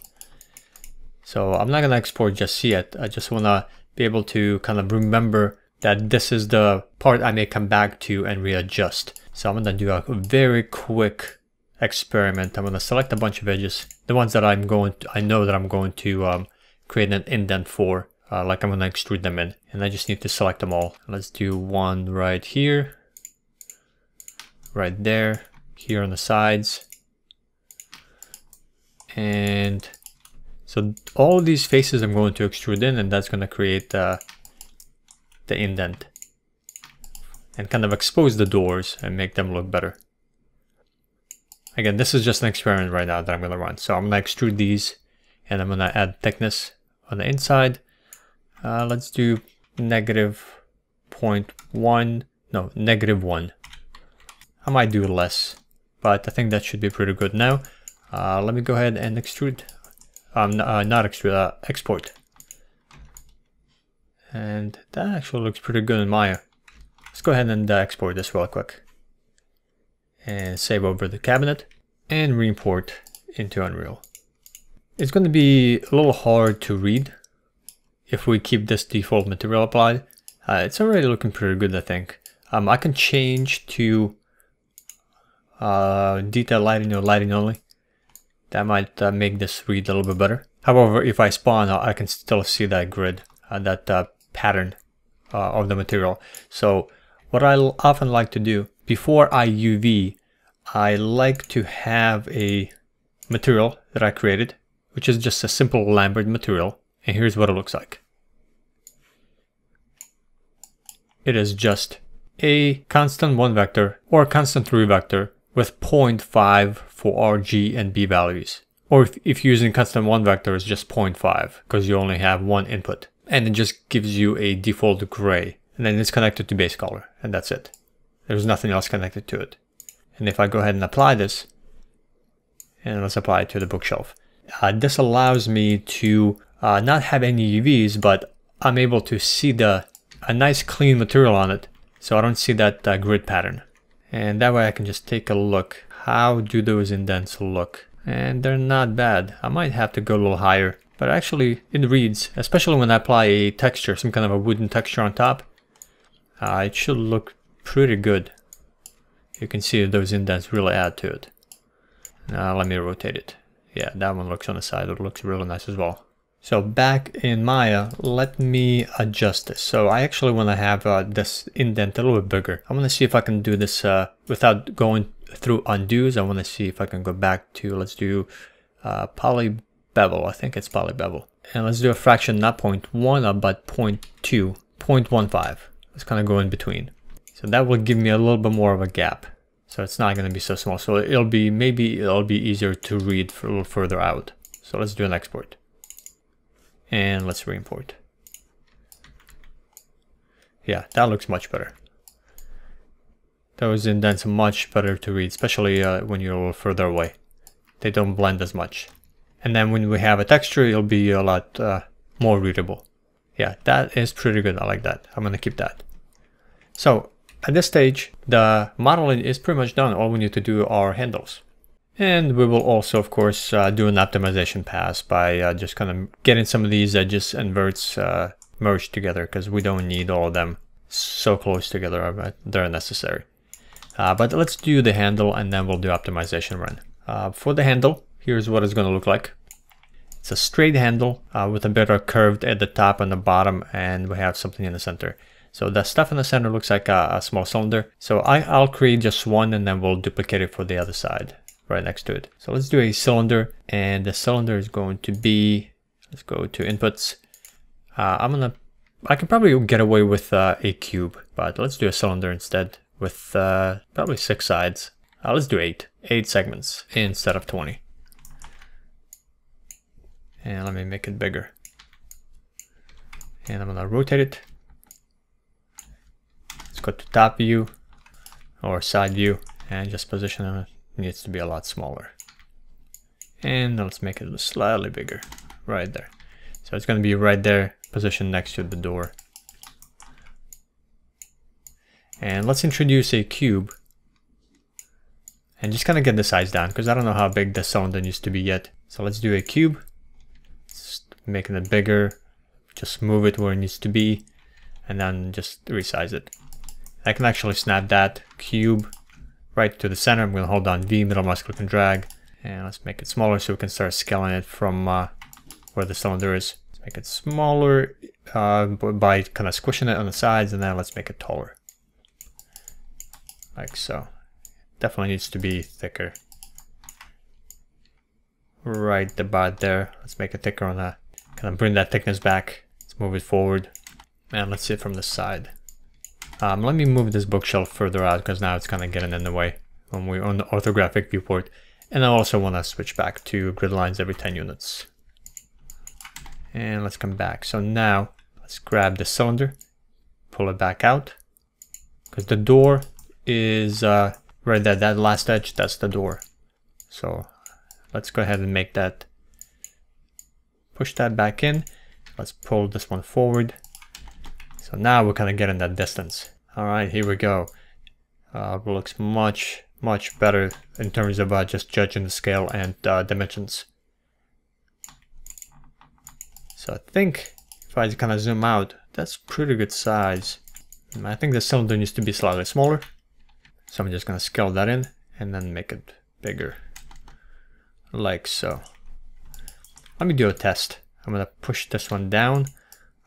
So I'm not gonna export just yet. I just wanna be able to kind of remember that this is the part I may come back to and readjust. So I'm gonna do a very quick experiment. I'm gonna select a bunch of edges, the ones that I know that I'm going to create an indent for. Like I'm gonna extrude them in, and I just need to select them all. Let's do one right here, right there, here on the sides. And so all these faces I'm going to extrude in, and that's gonna create the indent and kind of expose the doors and make them look better. Again, this is just an experiment right now that I'm gonna run. So I'm gonna extrude these and I'm gonna add thickness on the inside. Let's do -0.1, no, -1. I might do less, but I think that should be pretty good now. Let me go ahead and extrude, not extrude, export. And that actually looks pretty good in Maya. Let's go ahead and export this real quick. And save over the cabinet and re-import into Unreal. It's going to be a little hard to read if we keep this default material applied. It's already looking pretty good, I think. I can change to detail lighting or lighting only. That might make this read a little bit better. However, if I spawn, I can still see that grid, that pattern of the material. So what I often like to do before I UV, I like to have a material that I created, which is just a simple Lambert material. And here's what it looks like. It is just a constant 1 vector or a constant 3 vector with 0.5 for RG and B values. Or if you're using constant 1 vector, it's just 0.5 because you only have one input. And it just gives you a default gray. And then it's connected to base color, and that's it. There's nothing else connected to it. And if I go ahead and apply this, and let's apply it to the bookshelf. This allows me to not have any UVs, but I'm able to see a nice clean material on it. So I don't see that grid pattern. And that way I can just take a look. How do those indents look? And they're not bad. I might have to go a little higher. But actually it reads, especially when I apply a texture, some kind of a wooden texture on top, it should look pretty good. You can see those indents really add to it. Now let me rotate it. Yeah, that one looks on the side. It looks really nice as well. So back in Maya, let me adjust this. So I actually want to have this indent a little bit bigger. I want to see if I can do this without going through undos. I want to see if I can go back to, let's do poly bevel. I think it's poly bevel. And let's do a fraction, not 0.1, but 0.2, 0.15. Let's kind of go in between. So that will give me a little bit more of a gap. So it's not going to be so small. So maybe it'll be easier to read for a little further out. So let's do an export. And let's re-import. Yeah, that looks much better. Those indents are much better to read, especially when you're a little further away. They don't blend as much. And then when we have a texture, it'll be a lot more readable. Yeah, that is pretty good. I like that. I'm going to keep that. So at this stage, the modeling is pretty much done. All we need to do are handles. And we will also, of course, do an optimization pass by just kind of getting some of these edges and verts merged together, because we don't need all of them so close together. They're unnecessary. But let's do the handle and then we'll do optimization run. For the handle, here's what it's going to look like. It's a straight handle with a bit of curved at the top and the bottom, and we have something in the center. So the stuff in the center looks like a small cylinder. So I'll create just one and then we'll duplicate it for the other side right next to it. So let's do a cylinder, and the cylinder is going to be, let's go to inputs. I can probably get away with a cube, but let's do a cylinder instead with probably 6 sides. Let's do 8 segments instead of 20. And let me make it bigger. And I'm gonna rotate it. Let's go to top view or side view and just position it. Needs to be a lot smaller. And let's make it slightly bigger right there. So it's going to be right there, positioned next to the door. And let's introduce a cube and just kind of get the size down, because I don't know how big the cylinder needs to be yet. So let's do a cube, just making it bigger, just move it where it needs to be, and then just resize it. I can actually snap that cube right to the center. I'm going to hold down V, middle mouse click and drag, and let's make it smaller so we can start scaling it from where the cylinder is. Let's make it smaller by kind of squishing it on the sides, and then let's make it taller, like so. Definitely needs to be thicker right about there. Let's make it thicker on that, kind of bring that thickness back. Let's move it forward, and let's see it from the side. Let me move this bookshelf further out, because now it's kind of getting in the way when we're on the orthographic viewport. And I also want to switch back to grid lines every 10 units. And let's come back. So now let's grab the cylinder, pull it back out, because the door is right there, that last edge, that's the door. So let's go ahead and make that, push that back in. Let's pull this one forward. So now we're kind of getting that distance. All right, here we go. It looks much better in terms of just judging the scale and dimensions. So I think if I kind of zoom out, that's pretty good size. I think the cylinder needs to be slightly smaller. So I'm just going to scale that in and then make it bigger, like so. Let me do a test. I'm gonna push this one down.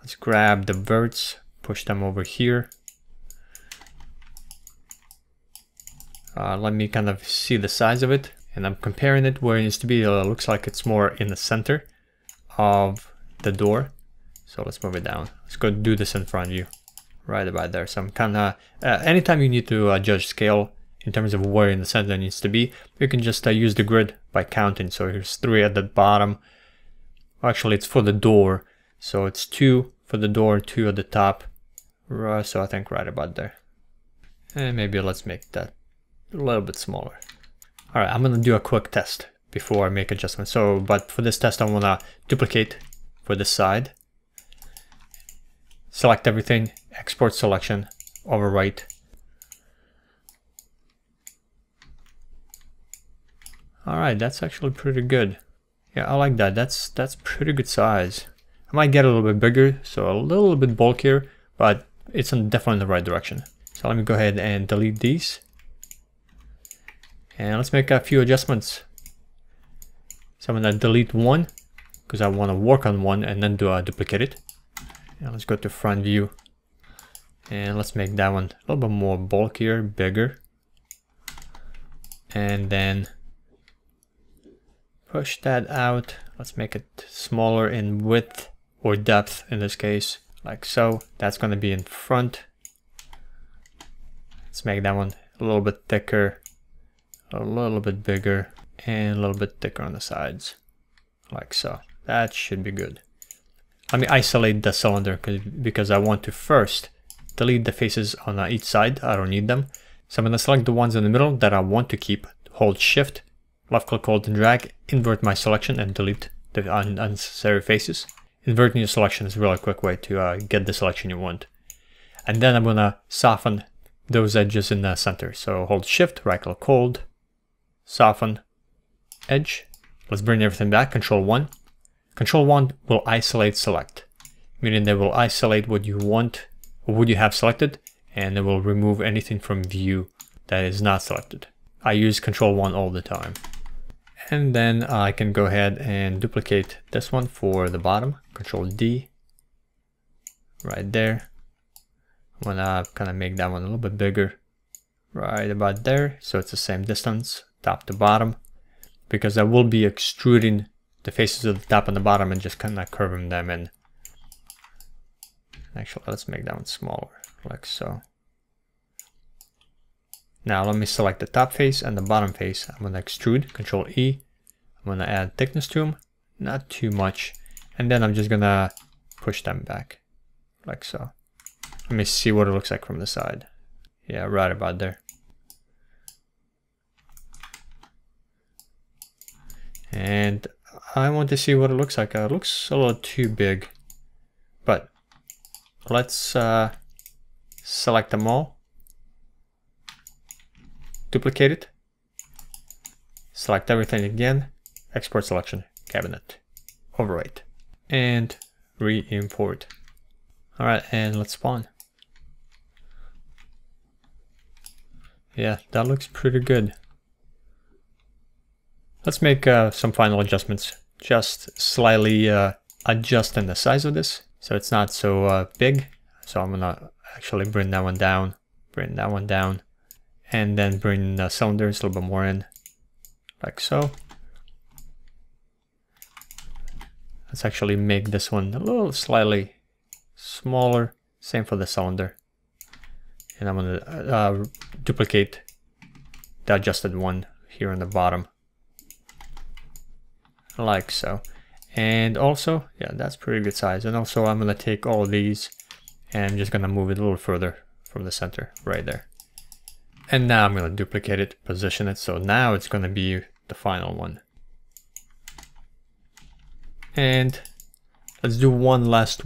Let's grab the verts, push them over here. Let me kind of see the size of it, and I'm comparing it where it needs to be. Looks like it's more in the center of the door. So let's move it down. Let's go do this in front of you, right about there. So I'm kind of, anytime you need to judge scale in terms of where in the center it needs to be, you can just use the grid by counting. So here's 3 at the bottom. Actually, it's for the door. So it's 2 for the door, 2 at the top. So I think right about there. And maybe let's make that a little bit smaller. All right, I'm gonna do a quick test before I make adjustments. So, but for this test, I wanna duplicate for this side. Select everything, export selection, overwrite. All right, that's actually pretty good. Yeah, I like that. That's pretty good size. I might get a little bit bigger, so a little bit bulkier, but it's definitely in the right direction. So let me go ahead and delete these. And let's make a few adjustments. So I'm gonna delete one because I want to work on one and then duplicate it. And let's go to front view. And let's make that one a little bit more bulkier, bigger. And then push that out. Let's make it smaller in width or depth in this case, like so. That's going to be in front. Let's make that one a little bit thicker, a little bit bigger, and a little bit thicker on the sides, like so. That should be good. Let me isolate the cylinder because I want to first delete the faces on each side. I don't need them. So I'm going to select the ones in the middle that I want to keep. Hold Shift, left click, hold and drag, invert my selection and delete the unnecessary faces. Inverting your selection is a really quick way to get the selection you want. And then I'm going to soften those edges in the center. So hold Shift, right click, hold, soften, edge. Let's bring everything back, Control 1. Control 1 will isolate select, meaning they will isolate what you want or what you have selected, and it will remove anything from view that is not selected. I use Control 1 all the time. And then I can go ahead and duplicate this one for the bottom, Control D, right there. I'm gonna kind of make that one a little bit bigger, right about there, so it's the same distance, top to bottom, because I will be extruding the faces of the top and the bottom and just kind of curving them in. Actually, let's make that one smaller, like so. Now let me select the top face and the bottom face. I'm going to extrude, Control E. I'm going to add thickness to them, not too much. And then I'm just going to push them back, like so. Let me see what it looks like from the side. Yeah, right about there. And I want to see what it looks like. It looks a little too big, but let's select them all. Duplicate it, select everything again, export selection, cabinet, overwrite, and re-import. All right, and let's spawn. Yeah, that looks pretty good. Let's make some final adjustments, just slightly adjusting the size of this so it's not so big. So I'm gonna actually bring that one down, bring that one down, and then bring the cylinders a little bit more in, like so. Let's actually make this one a little slightly smaller, same for the cylinder. And I'm gonna duplicate the adjusted one here on the bottom, like so. And also, yeah, that's pretty good size. And also I'm gonna take all of these and I'm just gonna move it a little further from the center, right there. And now I'm going to duplicate it, position it, so now it's going to be the final one. And let's do one last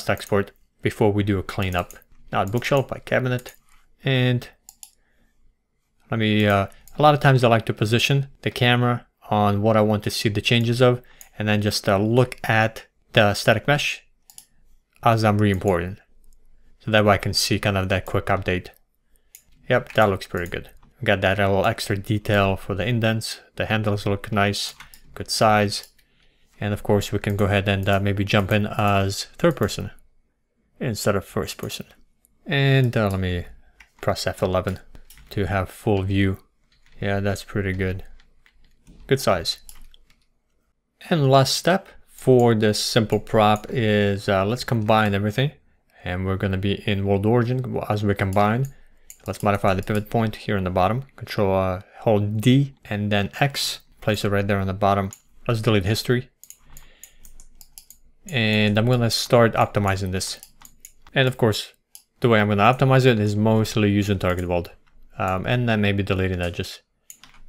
export before we do a cleanup. Now bookshelf by cabinet, and let me, a lot of times I like to position the camera on what I want to see the changes of, and then just look at the static mesh as I'm re-importing. So that way I can see kind of that quick update. Yep, that looks pretty good. We got that little extra detail for the indents. The handles look nice, good size. And of course we can go ahead and maybe jump in as third person instead of first person. And let me press F11 to have full view. Yeah, that's pretty good. Good size. And last step for this simple prop is let's combine everything. And we're going to be in world origin as we combine. Let's modify the pivot point here on the bottom. Control hold D and then X. Place it right there on the bottom. Let's delete history. And I'm going to start optimizing this. And of course, the way I'm going to optimize it is mostly using target weld. And then maybe deleting edges.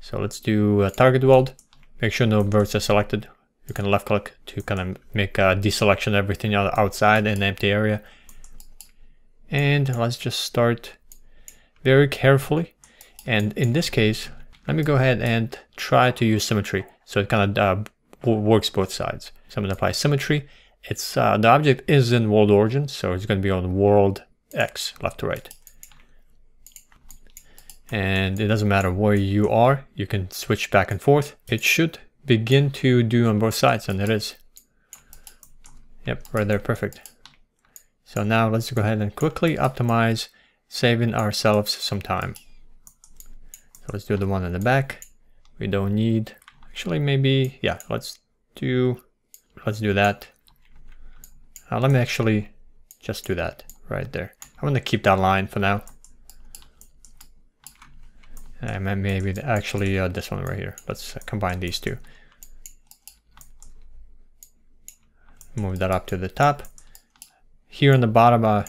So let's do a target weld. Make sure no verts are selected. You can left click to kind of make a deselection of everything outside in the empty area. And let's just start very carefully. And in this case, let me go ahead and try to use symmetry. So it kind of works both sides. So I'm going to apply symmetry. It's the object is in world origin, so it's going to be on world X, left to right. And it doesn't matter where you are, you can switch back and forth. It should begin to do on both sides, and it is. Yep, right there, perfect. So now let's go ahead and quickly optimize, saving ourselves some time. So let's do the one in the back. We don't need, actually maybe, yeah, let's do that. Let me actually just do that right there. I'm going to keep that line for now. And maybe actually this one right here. Let's combine these two. Move that up to the top. Here on the bottom,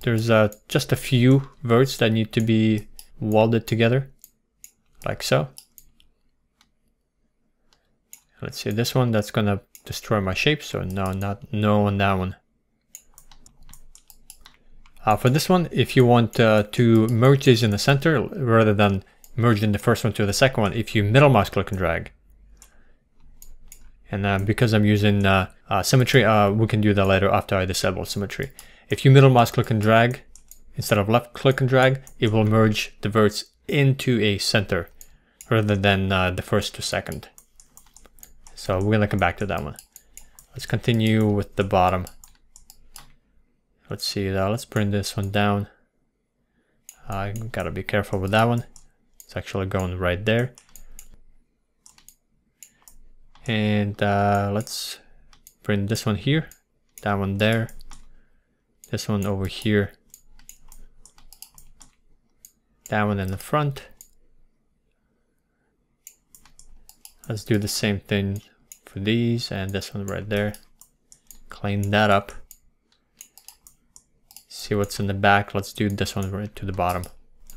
there's just a few verts that need to be welded together, like so. Let's see, this one, that's gonna destroy my shape, so no on that one. For this one, if you want to merge these in the center rather than merging the first one to the second one, if you middle mouse click and drag. And because I'm using symmetry, we can do that later after I disable symmetry. If you middle mouse click and drag, instead of left click and drag, it will merge the verts into a center rather than the first to second. So we're gonna come back to that one. Let's continue with the bottom. Let's see, let's bring this one down. I gotta be careful with that one. It's actually going right there. And let's bring this one here, that one there, this one over here, that one in the front. Let's do the same thing for these and this one right there. Clean that up. See what's in the back. Let's do this one right to the bottom.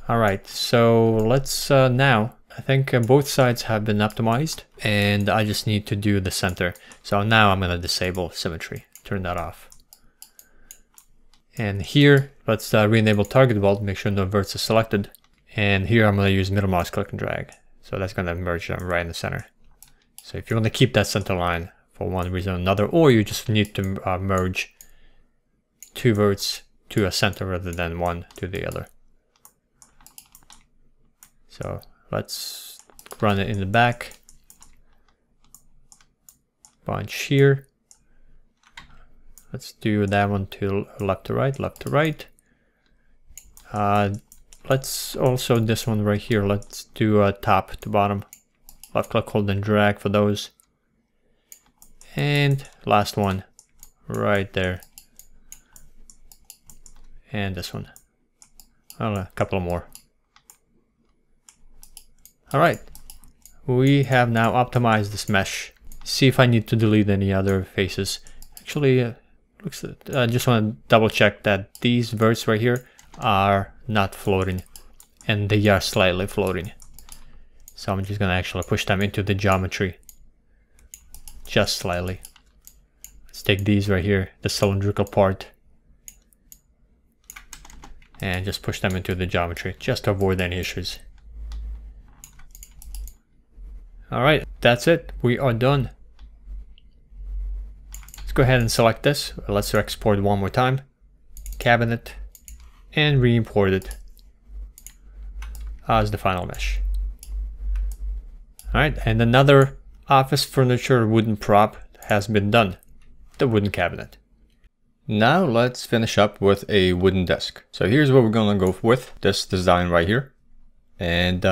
All right, so let's now, I think both sides have been optimized and I just need to do the center. So now I'm gonna disable symmetry, turn that off. And here, let's re-enable target weld, make sure no verts are selected. And here I'm gonna use middle mouse click and drag. So that's gonna merge them right in the center. So if you want to keep that center line for one reason or another, or you just need to merge two verts to a center rather than one to the other. So let's run it in the back. Bunch here. Let's do that one to left to right, left to right. Let's also this one right here. Let's do top to bottom. Left click, hold and drag for those. And last one right there. And this one. A couple more. All right. We have now optimized this mesh. See if I need to delete any other faces. Actually, I just want to double check that these verts right here are not floating. And they are slightly floating. So I'm just going to actually push them into the geometry. Just slightly. Let's take these right here, the cylindrical part. And just push them into the geometry, just to avoid any issues. Alright, that's it. We are done. Let's go ahead and select this. Let's export one more time. Cabinet. And re-import it as the final mesh. Alright, and another office furniture wooden prop has been done, the wooden cabinet. Now let's finish up with a wooden desk. So here's what we're gonna go with, this design right here. And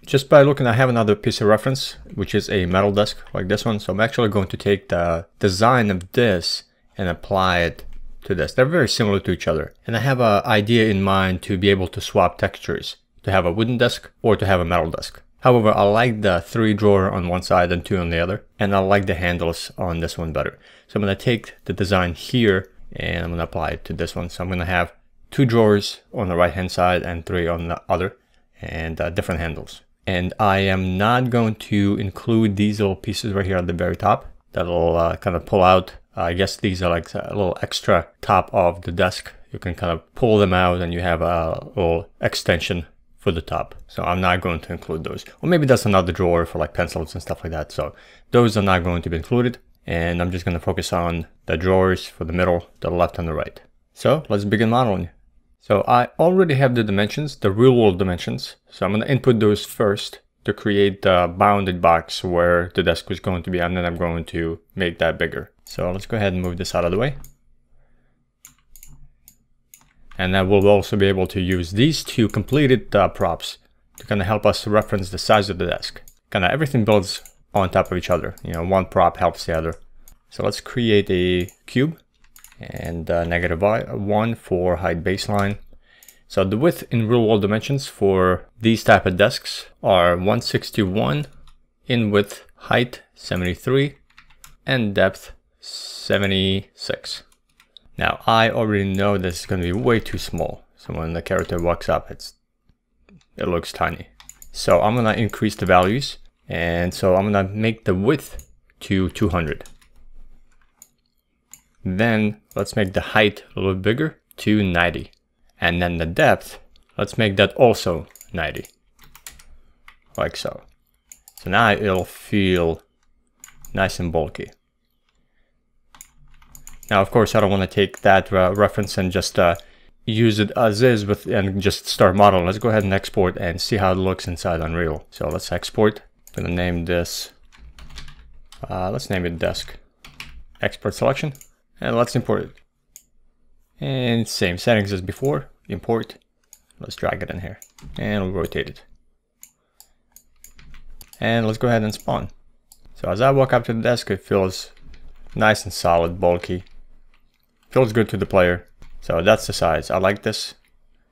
just by looking, I have another piece of reference, which is a metal desk like this one. So I'm actually going to take the design of this and apply it to this. They're very similar to each other. And I have an idea in mind to be able to swap textures, to have a wooden desk or to have a metal desk. However, I like the 3 drawer on one side and 2 on the other. And I like the handles on this one better. So I'm gonna take the design here and I'm gonna apply it to this one. So I'm gonna have 2 drawers on the right hand side and 3 on the other, and different handles. And I am not going to include these little pieces right here at the very top that'll kind of pull out. I guess these are like a little extra top of the desk. You can kind of pull them out and you have a little extension for the top. So I'm not going to include those. Or maybe that's another drawer for like pencils and stuff like that. So those are not going to be included. And I'm just going to focus on the drawers for the middle, the left and the right. So let's begin modeling. So I already have the dimensions, the real world dimensions. So I'm going to input those first to create the bounded box where the desk was going to be, and then I'm going to make that bigger. So let's go ahead and move this out of the way. And then we'll also be able to use these 2 completed props to kind of help us reference the size of the desk. Kind of everything builds on top of each other. You know, one prop helps the other. So let's create a cube and -1 for height baseline. So the width in real world dimensions for these type of desks are 161, in width, height 73, and depth 76. Now I already know this is going to be way too small. So when the character walks up, it looks tiny. So I'm going to increase the values. And so I'm going to make the width to 200. Then let's make the height a little bigger to 90. And then the depth, let's make that also 90. Like so. So now it'll feel nice and bulky. Now, of course, I don't want to take that reference and just use it as is and just start modeling. Let's go ahead and export and see how it looks inside Unreal. So let's export. I'm going to name this, let's name it desk. Export selection. And let's import it. And same settings as before. Import. Let's drag it in here. And we'll rotate it. And let's go ahead and spawn. So as I walk up to the desk, it feels nice and solid, bulky. Feels good to the player. So that's the size. I like this.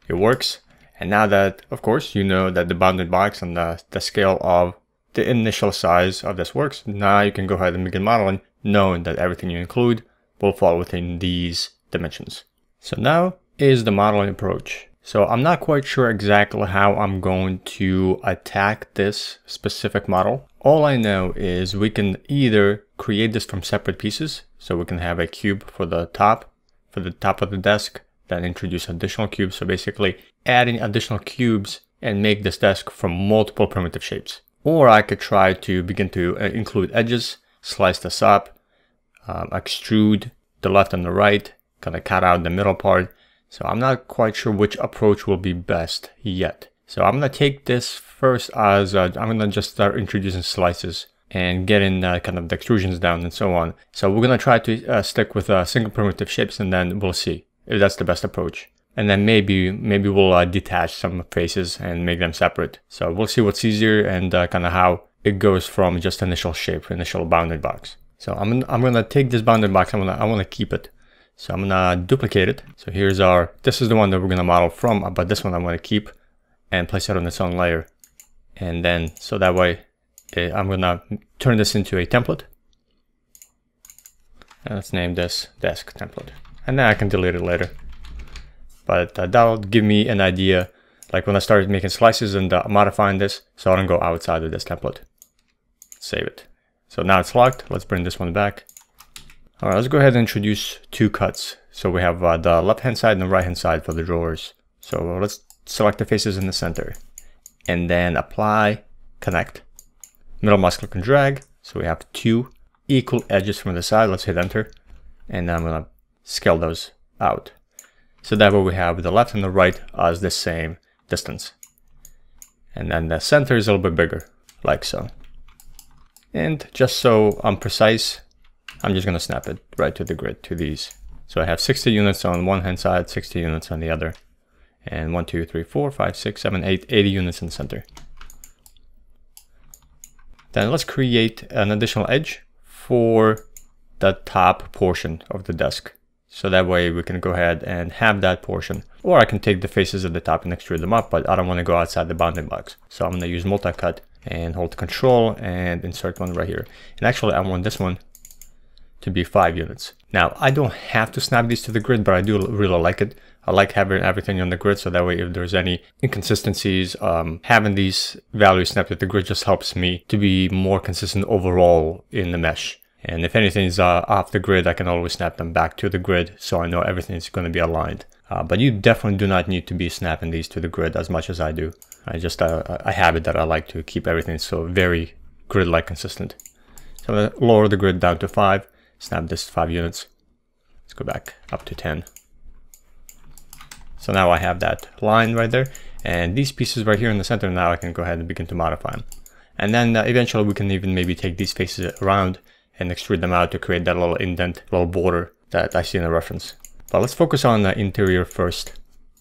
It works. And now that, of course, you know that the bounded box and the scale of the initial size of this works, now you can go ahead and begin modeling, knowing that everything you include will fall within these dimensions. So now is the modeling approach. So I'm not quite sure exactly how I'm going to attack this specific model. All I know is we can either create this from separate pieces. So we can have a cube for the top of the desk, then introduce additional cubes. So basically adding additional cubes and make this desk from multiple primitive shapes. Or I could try to begin to include edges, slice this up, extrude the left and the right, kind of cut out the middle part. So I'm not quite sure which approach will be best yet. So I'm going to take this first as I'm going to just start introducing slices and getting kind of the extrusions down and so on. So we're going to try to stick with single primitive shapes, and then we'll see if that's the best approach. And then maybe we'll detach some faces and make them separate. So we'll see what's easier and kind of how it goes from just initial shape, initial bounded box. So I'm gonna take this bounded box. I want to keep it. So I'm gonna duplicate it. So here's this is the one that we're gonna model from, but this one I'm gonna keep and place it on its own layer. And then so that way I'm gonna turn this into a template. And let's name this desk template. And then I can delete it later. But that'll give me an idea, like when I start making slices and modifying this, so I don't go outside of this template. Save it. So now it's locked. Let's bring this one back. All right, let's go ahead and introduce 2 cuts. So we have the left-hand side and the right-hand side for the drawers. So let's select the faces in the center and then apply, connect. Middle mouse click and drag. So we have 2 equal edges from the side. Let's hit enter. And then I'm gonna scale those out. So that way we have the left and the right as the same distance. And then the center is a little bit bigger, like so. And just so I'm precise, I'm just going to snap it right to the grid, to these. So I have 60 units on one hand side, 60 units on the other. And 1, 2, 3, 4, 5, 6, 7, 8, 80 units in the center. Then let's create an additional edge for the top portion of the desk. So that way we can go ahead and have that portion. Or I can take the faces at the top and extrude them up, but I don't want to go outside the bounding box. So I'm going to use multi-cut and hold Control and insert one right here. And actually I want this one to be 5 units. Now I don't have to snap these to the grid, but I do really like it. I like having everything on the grid, so that way if there's any inconsistencies, having these values snapped to the grid just helps me to be more consistent overall in the mesh. And if anything's off the grid, I can always snap them back to the grid, so I know everything is going to be aligned. But you definitely do not need to be snapping these to the grid as much as I do. I just a habit that I like to keep everything so very grid-like consistent. So I'm going to lower the grid down to 5, snap this 5 units. Let's go back up to 10. So now I have that line right there, and these pieces right here in the center, now I can go ahead and begin to modify them. And then eventually we can even maybe take these faces around and extrude them out to create that little indent, little border that I see in the reference. But let's focus on the interior first.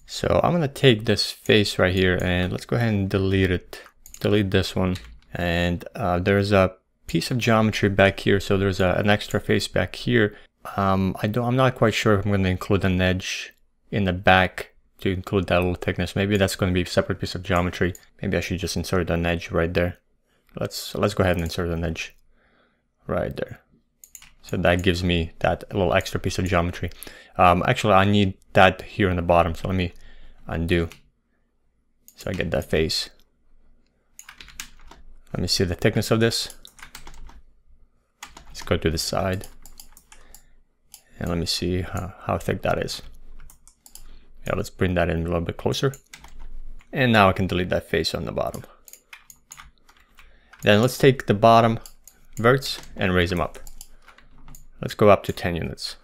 So I'm going to take this face right here and let's go ahead and delete it. Delete this one. And there's a piece of geometry back here, so there's an extra face back here. I'm not quite sure if I'm going to include an edge in the back to include that little thickness. Maybe that's going to be a separate piece of geometry. Maybe I should just insert an edge right there. Let's go ahead and insert an edge right there. So that gives me that little extra piece of geometry. Actually, I need that here in the bottom. So let me undo. So I get that face. Let me see the thickness of this. Let's go to the side. And let me see how thick that is. Yeah, let's bring that in a little bit closer. And now I can delete that face on the bottom. Then let's take the bottom verts and raise them up. Let's go up to 10 units.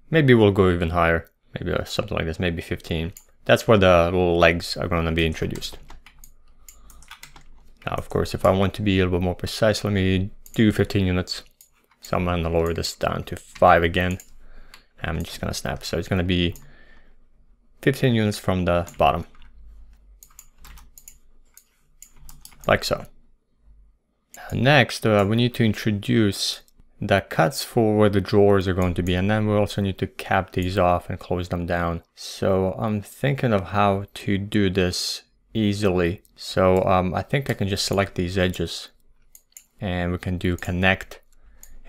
Maybe we'll go even higher. Maybe something like this, maybe 15. That's where the little legs are going to be introduced. Now, of course, if I want to be a little bit more precise, let me do 15 units. So I'm going to lower this down to 5 again. I'm just going to snap. So it's going to be 15 units from the bottom. Like so. Next, we need to introduce the cuts for where the drawers are going to be, and then we also need to cap these off and close them down. So I'm thinking of how to do this easily. So I think I can just select these edges and we can do connect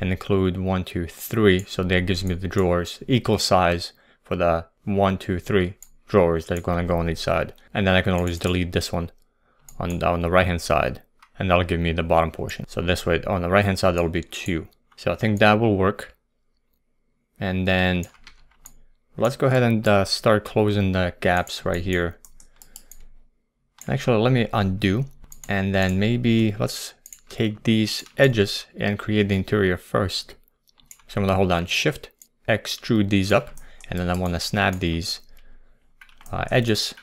and include 1, 2, 3. So that gives me the drawers equal size for the 1, 2, 3 drawers that are going to go on each side. And then I can always delete this one on the right hand side, and that'll give me the bottom portion. So this way on the right hand side that'll be 2. So I think that will work. And then let's go ahead and start closing the gaps right here. Actually, let me undo, and then maybe let's take these edges and create the interior first. So I'm going to hold down Shift, extrude these up, and then I want to snap these edges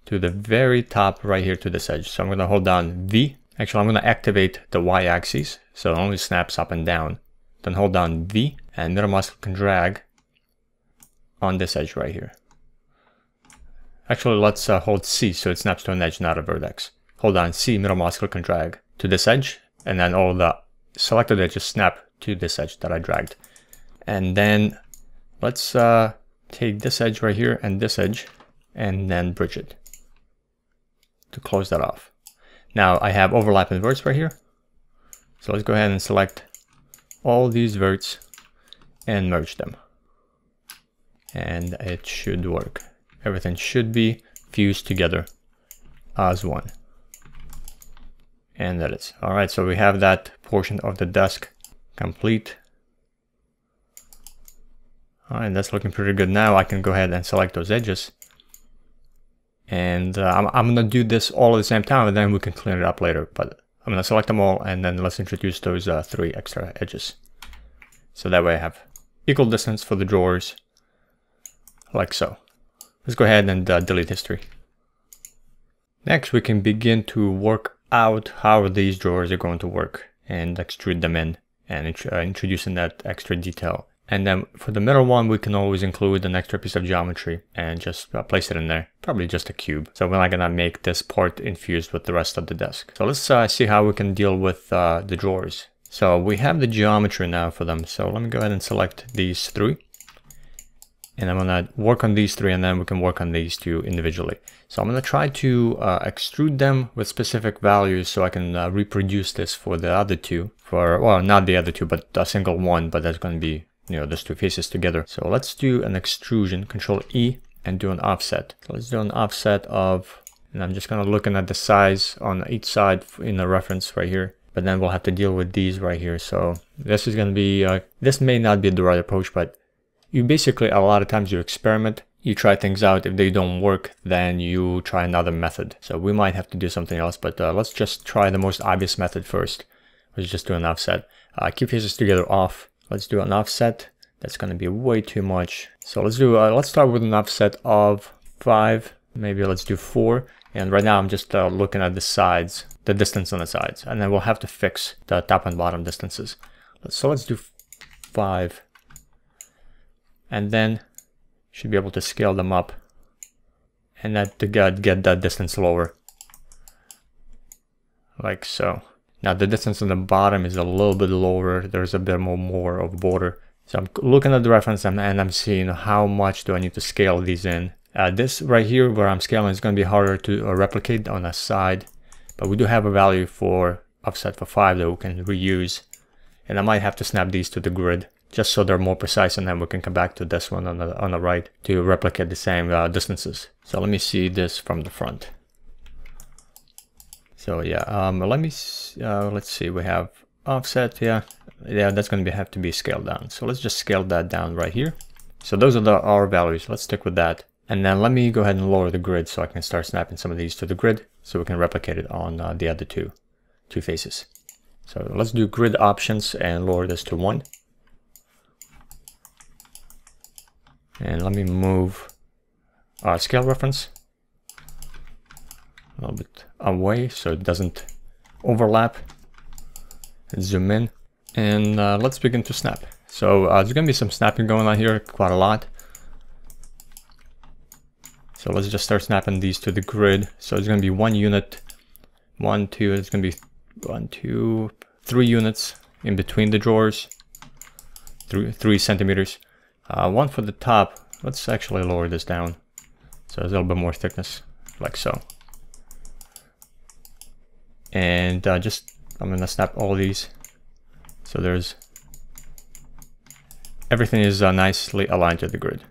to the very top right here to this edge. So I'm going to hold down V. Actually, I'm going to activate the Y axis, so it only snaps up and down. Then hold down V, and middle mouse click and drag on this edge right here. Actually, let's hold C so it snaps to an edge, not a vertex. Hold down C, middle mouse click and drag to this edge, and then all the selected edges snap to this edge that I dragged. And then let's take this edge right here and this edge, and then bridge it to close that off. Now I have overlapping verts right here. So let's go ahead and select all these verts and merge them. And it should work. Everything should be fused together as one. And that is. Alright, so we have that portion of the desk complete. Alright, that's looking pretty good. Now I can go ahead and select those edges. And I'm going to do this all at the same time, and then we can clean it up later. But I'm going to select them all, and then let's introduce those 3 extra edges. So that way I have equal distance for the drawers, like so. Let's go ahead and delete history. Next, we can begin to work out how these drawers are going to work. and extrude them in and introducing that extra detail. And then for the middle one, we can always include an extra piece of geometry and just place it in there, probably just a cube. So we're not gonna make this part infused with the rest of the desk. So let's see how we can deal with the drawers. So we have the geometry now for them. So let me go ahead and select these three. And I'm gonna work on these three, and then we can work on these two individually. So I'm gonna try to extrude them with specific values so I can reproduce this for the other two. Well, not the other two, but a single one, but that's gonna be, you know, those two faces together. So let's do an extrusion, Control E, and do an offset. So let's do an offset of, and I'm just gonna looking at the size on each side in the reference right here. But then we'll have to deal with these right here. So this is gonna be, this may not be the right approach, but you basically, a lot of times you experiment, you try things out. If they don't work, then you try another method. So we might have to do something else, but let's just try the most obvious method first. Let's just do an offset. Keep faces together off. Let's do an offset. That's going to be way too much. So let's do, let's start with an offset of 5. Maybe let's do 4. And right now I'm just looking at the sides, the distance on the sides. And then we'll have to fix the top and bottom distances. So let's do 5. And then should be able to scale them up. And that to get that distance lower. Like so. Now the distance on the bottom is a little bit lower. There's a bit more of border. So I'm looking at the reference and I'm seeing how much do I need to scale these in. This right here where I'm scaling is going to be harder to replicate on a side. But we do have a value for offset for 5 that we can reuse. And I might have to snap these to the grid just so they're more precise, and then we can come back to this one on the right to replicate the same distances. So let me see this from the front. So yeah, let's see, we have offset, yeah, that's going to have to be scaled down. So let's just scale that down right here. So those are our values. Let's stick with that. And then let me go ahead and lower the grid so I can start snapping some of these to the grid so we can replicate it on the other two faces. So let's do grid options and lower this to 1. And let me move our scale reference a little bit away so it doesn't overlap. Let's zoom in and let's begin to snap. So there's going to be some snapping going on here, quite a lot. So let's just start snapping these to the grid. So it's going to be 1 unit, 1, 2, it's going to be 1, 2, 3 units in between the drawers, 3 centimeters. 1 for the top. Let's actually lower this down so there's a little bit more thickness, like so. And I'm gonna snap all these so there's everything is nicely aligned to the grid.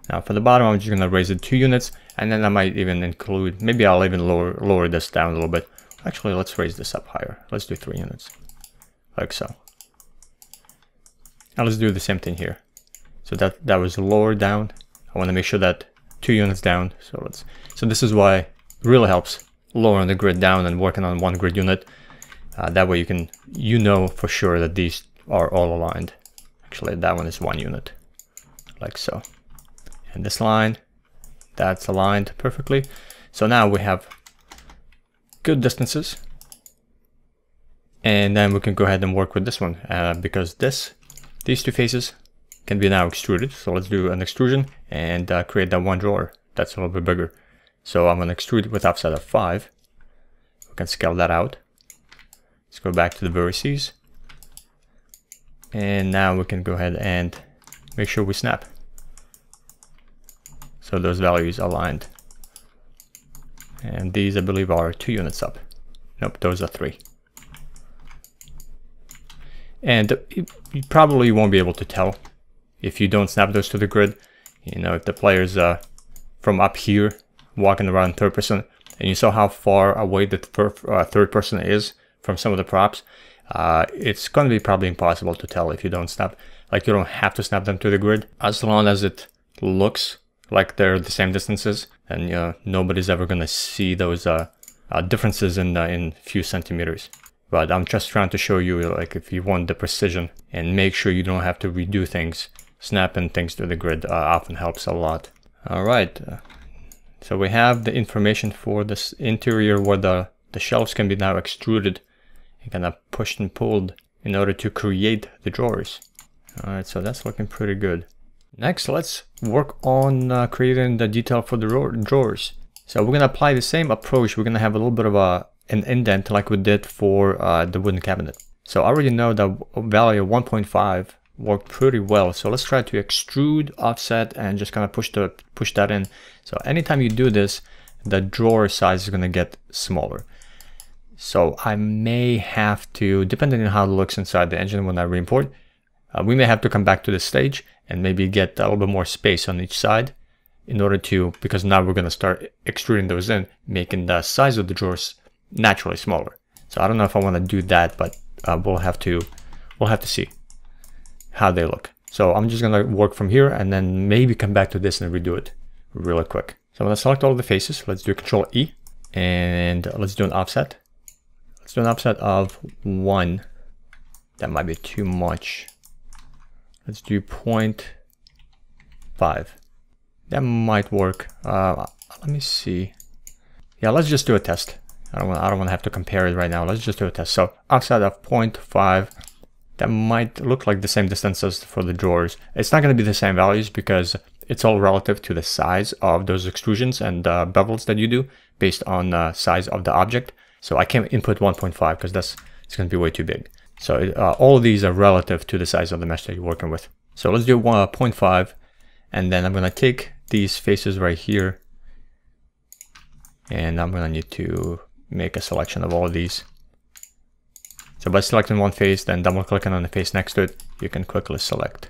Now for the bottom, I'm just gonna raise it 2 units, and then I might even include, maybe I'll even lower this down a little bit. Actually, let's raise this up higher. Let's do 3 units, like so. Now let's do the same thing here. So that was lowered down. I want to make sure that 2 units down. So this is why it really helps lowering the grid down and working on 1 grid unit. That way you know for sure that these are all aligned. Actually, that one is 1 unit, like so. And this line, that's aligned perfectly. So now we have good distances. And then we can go ahead and work with this one because these 2 faces can be now extruded. So let's do an extrusion and create that 1 drawer that's a little bit bigger. So I'm going to extrude it with offset of 5. We can scale that out. Let's go back to the vertices. And now we can go ahead and make sure we snap. So those values aligned. And these, I believe, are 2 units up. Nope, those are 3. And you probably won't be able to tell if you don't snap those to the grid. You know, if the player's from up here walking around third person, and you saw how far away the third person is from some of the props, it's going to be probably impossible to tell if you don't snap. Like, you don't have to snap them to the grid. As long as it looks like they're the same distances, and nobody's ever going to see those differences in few centimeters. But I'm just trying to show you, like, if you want the precision and make sure you don't have to redo things, snapping things to the grid often helps a lot. All right, so we have the information for this interior where the shelves can be now extruded and kind of pushed and pulled in order to create the drawers. All right, so that's looking pretty good. Next, let's work on creating the detail for the drawers. So we're gonna apply the same approach. We're gonna have a little bit of an indent like we did for the wooden cabinet. So I already know the value of 1.5 worked pretty well. So let's try to extrude, offset, and just kind of push that in. So anytime you do this, the drawer size is gonna get smaller. So I may have to, depending on how it looks inside the engine when I re-import, we may have to come back to this stage and maybe get a little bit more space on each side in order to, because now we're going to start extruding those in, making the size of the drawers naturally smaller. So I don't know if I want to do that, but we'll have to see how they look. So I'm just going to work from here and then maybe come back to this and redo it really quick. So I'm going to select all the faces. Let's do Control E and let's do an offset. Let's do an offset of 1. That might be too much. Let's do 0.5. That might work. Let me see. Yeah, let's just do a test. I don't want to have to compare it right now. Let's just do a test. So offset of 0.5. That might look like the same distance as for the drawers. It's not going to be the same values because it's all relative to the size of those extrusions and bevels that you do based on the size of the object. So I can't input 1.5 because it's going to be way too big. So all of these are relative to the size of the mesh that you're working with. So let's do 0.5, and then I'm going to take these faces right here, and I'm going to need to make a selection of all of these. So by selecting one face, then double clicking on the face next to it, you can quickly select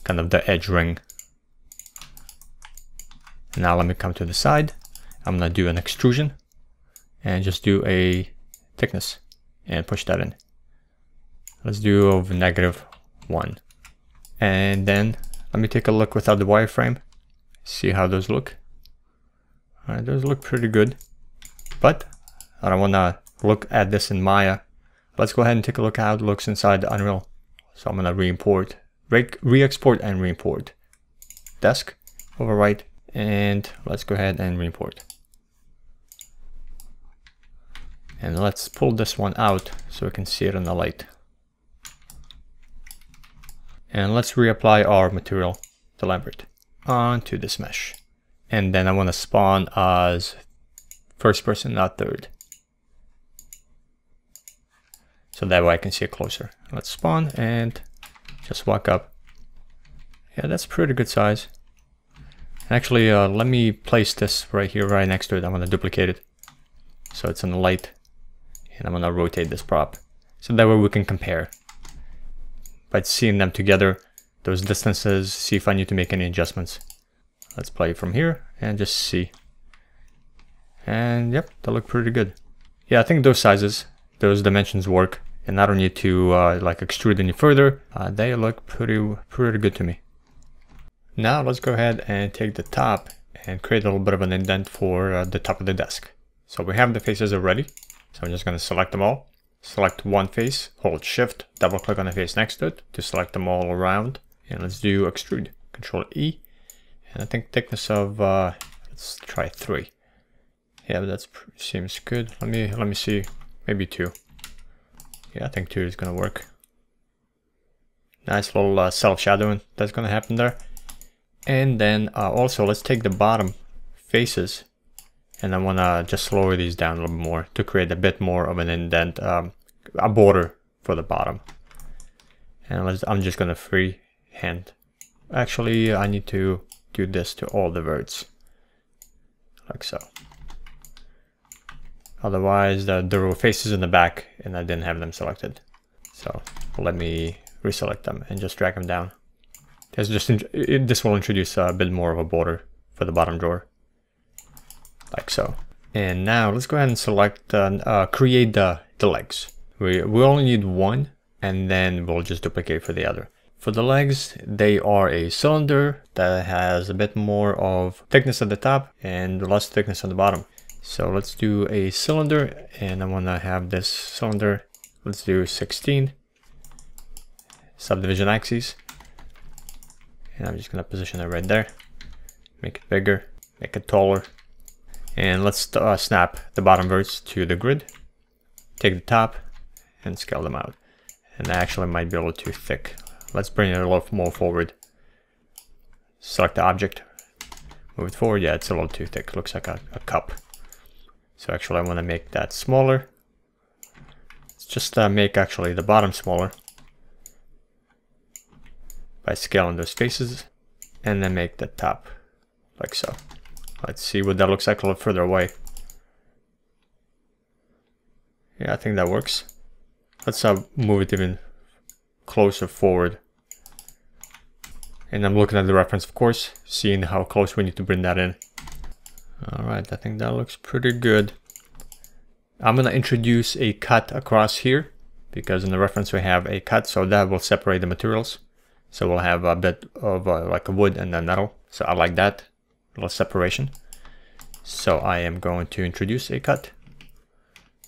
kind of the edge ring. Now let me come to the side. I'm going to do an extrusion and just do a thickness and push that in. Let's do of -1. And then let me take a look without the wireframe. See how those look. All right, those look pretty good. But I don't want to look at this in Maya. Let's go ahead and take a look at how it looks inside the Unreal. So I'm going to re-import, re-export and re-import. Desk, overwrite, and let's go ahead and re-import. And let's pull this one out so we can see it in the light. And let's reapply our material, the Lambert, onto this mesh. And then I want to spawn as first person, not third. So that way I can see it closer. Let's spawn and just walk up. Yeah, that's pretty good size. Actually, let me place this right here, right next to it. I'm going to duplicate it so it's in the light. And I'm going to rotate this prop. So that way we can compare. By seeing them together, those distances, see if I need to make any adjustments. Let's play from here and just see. And yep, they look pretty good. Yeah, I think those sizes, those dimensions work. And I don't need to like extrude any further. They look pretty good to me. Now let's go ahead and take the top and create a little bit of an indent for the top of the desk. So we have the faces already. So I'm just going to select them all. Select one face, hold shift, double click on the face next to it to select them all around. And let's do extrude, Control E. And I think thickness of, let's try 3. Yeah, that seems good. Let me see, maybe 2. Yeah, I think 2 is going to work. Nice little self-shadowing that's going to happen there. And then also let's take the bottom faces. And I want to just lower these down a little bit more to create a bit more of an indent, a border for the bottom. And I'm just going to freehand. Actually, I need to do this to all the verts, like so. Otherwise, there were faces in the back and I didn't have them selected. So let me reselect them and just drag them down. This will introduce a bit more of a border for the bottom drawer. Like so. And now let's go ahead and select, create the legs. We only need one, and then we'll just duplicate for the other. For the legs, they are a cylinder that has a bit more of thickness at the top and less thickness on the bottom. So let's do a cylinder, and I want to have this cylinder, let's do 16 subdivision axes. And I'm just going to position it right there. Make it bigger, make it taller. And let's snap the bottom verts to the grid. Take the top and scale them out. And I actually might be a little too thick. Let's bring it a little more forward. Select the object, move it forward. Yeah, it's a little too thick. It looks like a cup. So actually I want to make that smaller. Let's just make actually the bottom smaller by scaling those faces, and then make the top like so. Let's see what that looks like a little further away. Yeah, I think that works. Let's move it even closer forward. And I'm looking at the reference, of course, seeing how close we need to bring that in. Alright, I think that looks pretty good. I'm going to introduce a cut across here, because in the reference we have a cut, so that will separate the materials. So we'll have a bit of like a wood and then metal. So I like that little separation. So I am going to introduce a cut,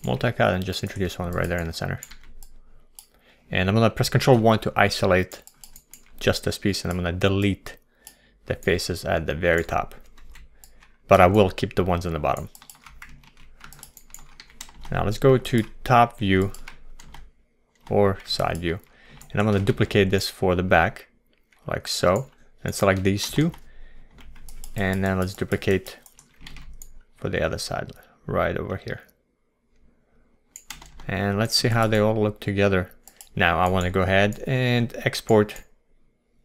multi-cut, and just introduce one right there in the center. And I'm going to press Ctrl 1 to isolate just this piece, and I'm going to delete the faces at the very top. But I will keep the ones on the bottom. Now let's go to top view or side view. And I'm going to duplicate this for the back, like so. And select these two. And then let's duplicate for the other side, right over here. And let's see how they all look together. Now I want to go ahead and export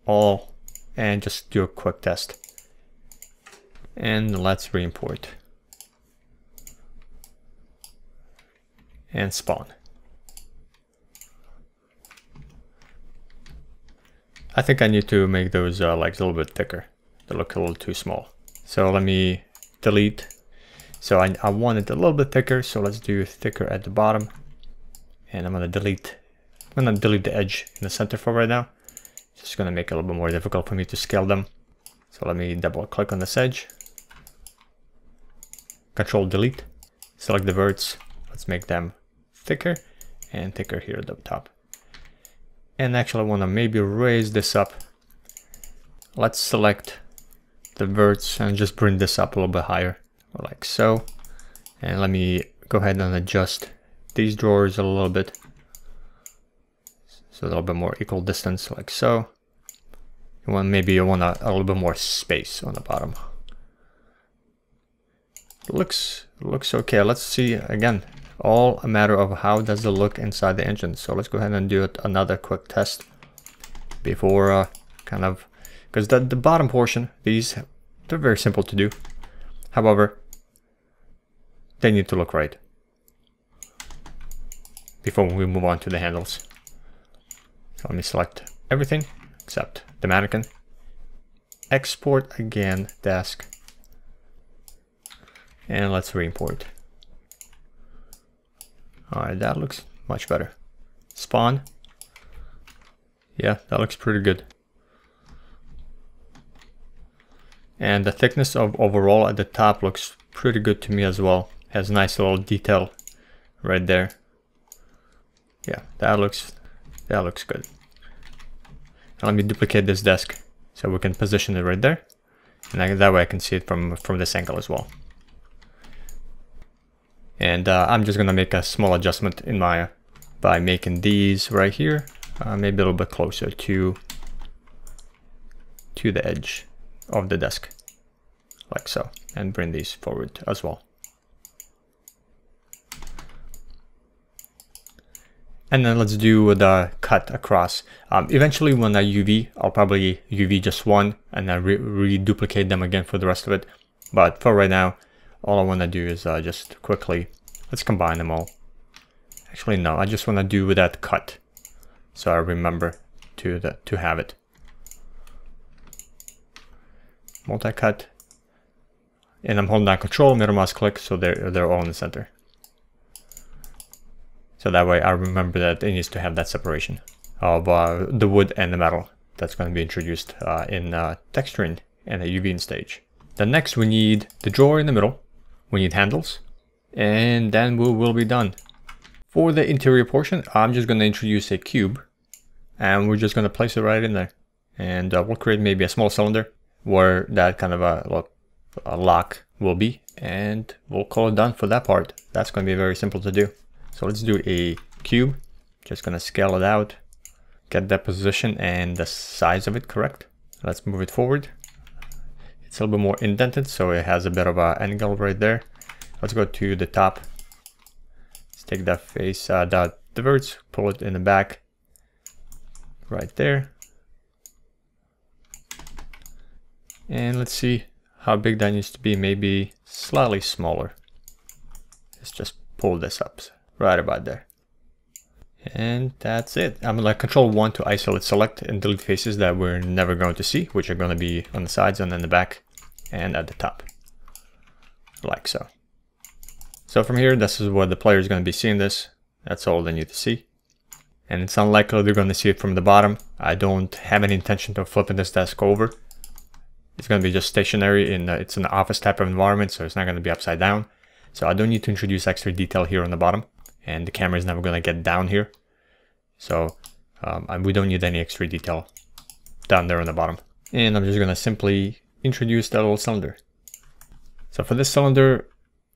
all and just do a quick test. And let's re-import. And spawn. I think I need to make those legs a little bit thicker. They look a little too small. So let me delete. So I want it a little bit thicker, so let's do thicker at the bottom. And I'm gonna delete the edge in the center for right now. Just gonna make it a little bit more difficult for me to scale them. So let me double click on this edge. Control delete. Select the verts. Let's make them thicker and thicker here at the top. And actually I want to maybe raise this up. Let's select the verts and just bring this up a little bit higher, like so. And let me go ahead and adjust these drawers a little bit, so a little bit more equal distance, like so. Maybe you want a little bit more space on the bottom. Looks okay. Let's see again. All a matter of how does it look inside the engine. So let's go ahead and do another quick test before because the bottom portion, they're very simple to do. However, they need to look right before we move on to the handles. So let me select everything except the mannequin. Export again, desk. And let's re-import. Alright, that looks much better. Spawn. Yeah, that looks pretty good. And the thickness of overall at the top looks pretty good to me as well. Has nice little detail right there. Yeah, that looks good. Now let me duplicate this desk so we can position it right there. And that way I can see it from this angle as well. And I'm just gonna make a small adjustment in Maya by making these right here, maybe a little bit closer to the edge of the desk, like so, and bring these forward as well. And then let's do the cut across. Eventually when I UV, I'll probably UV just one and then reduplicate them again for the rest of it. But for right now, all I want to do is just quickly, let's combine them all. Actually, no, I just want to do that cut, so I remember to have it. Multi-cut, and I'm holding down Control, middle mouse click, so they're all in the center. So that way I remember that it needs to have that separation of the wood and the metal that's going to be introduced in texturing and the UVing stage. Then next we need the drawer in the middle, we need handles, and then we will be done. For the interior portion, I'm just going to introduce a cube, and we're just going to place it right in there. And we'll create maybe a small cylinder where that kind of a lock will be, and we'll call it done for that part. That's going to be very simple to do. So let's do a cube, Just gonna scale it out, get that position and the size of it correct. Let's move it forward. It's a little bit more indented, so it has a bit of an angle right there. Let's go to the top. Let's take that face, the verts, pull it in the back, right there. And let's see how big that needs to be, maybe slightly smaller. Let's just pull this up, right about there. And that's it. I'm gonna Control 1 to isolate, select, and delete faces that we're never going to see, which are gonna be on the sides and in the back and at the top, like so. So from here, this is where the player is gonna be seeing this. That's all they need to see. And it's unlikely they're gonna see it from the bottom. I don't have any intention of flipping this desk over. It's gonna be just stationary, it's an office type of environment, so it's not gonna be upside down. So I don't need to introduce extra detail here on the bottom. And the camera is never going to get down here. So we don't need any extra detail down there on the bottom. And I'm just going to simply introduce that little cylinder. So for this cylinder,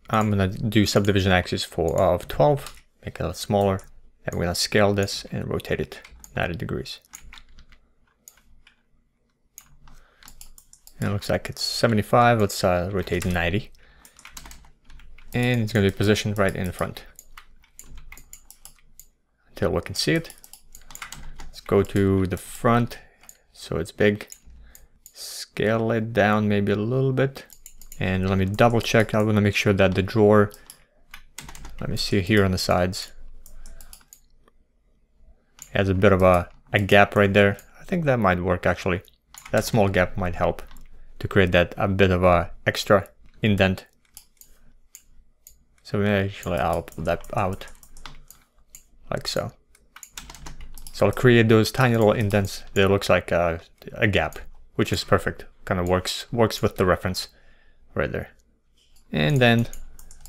I'm going to do subdivision axis of 12, make it a little smaller. And we're going to scale this and rotate it 90 degrees. And it looks like it's 75. Let's rotate 90. And it's going to be positioned right in front. Until we can see it. Let's go to the front so it's big. Scale it down maybe a little bit. And let me double check. I want to make sure that the drawer, let me see here on the sides, has a bit of a gap right there. I think that might work actually. That small gap might help to create that a bit of a extra indent. So actually I'll pull that out. Like so. So I'll create those tiny little indents that looks like a gap, which is perfect. Kind of works with the reference right there. And then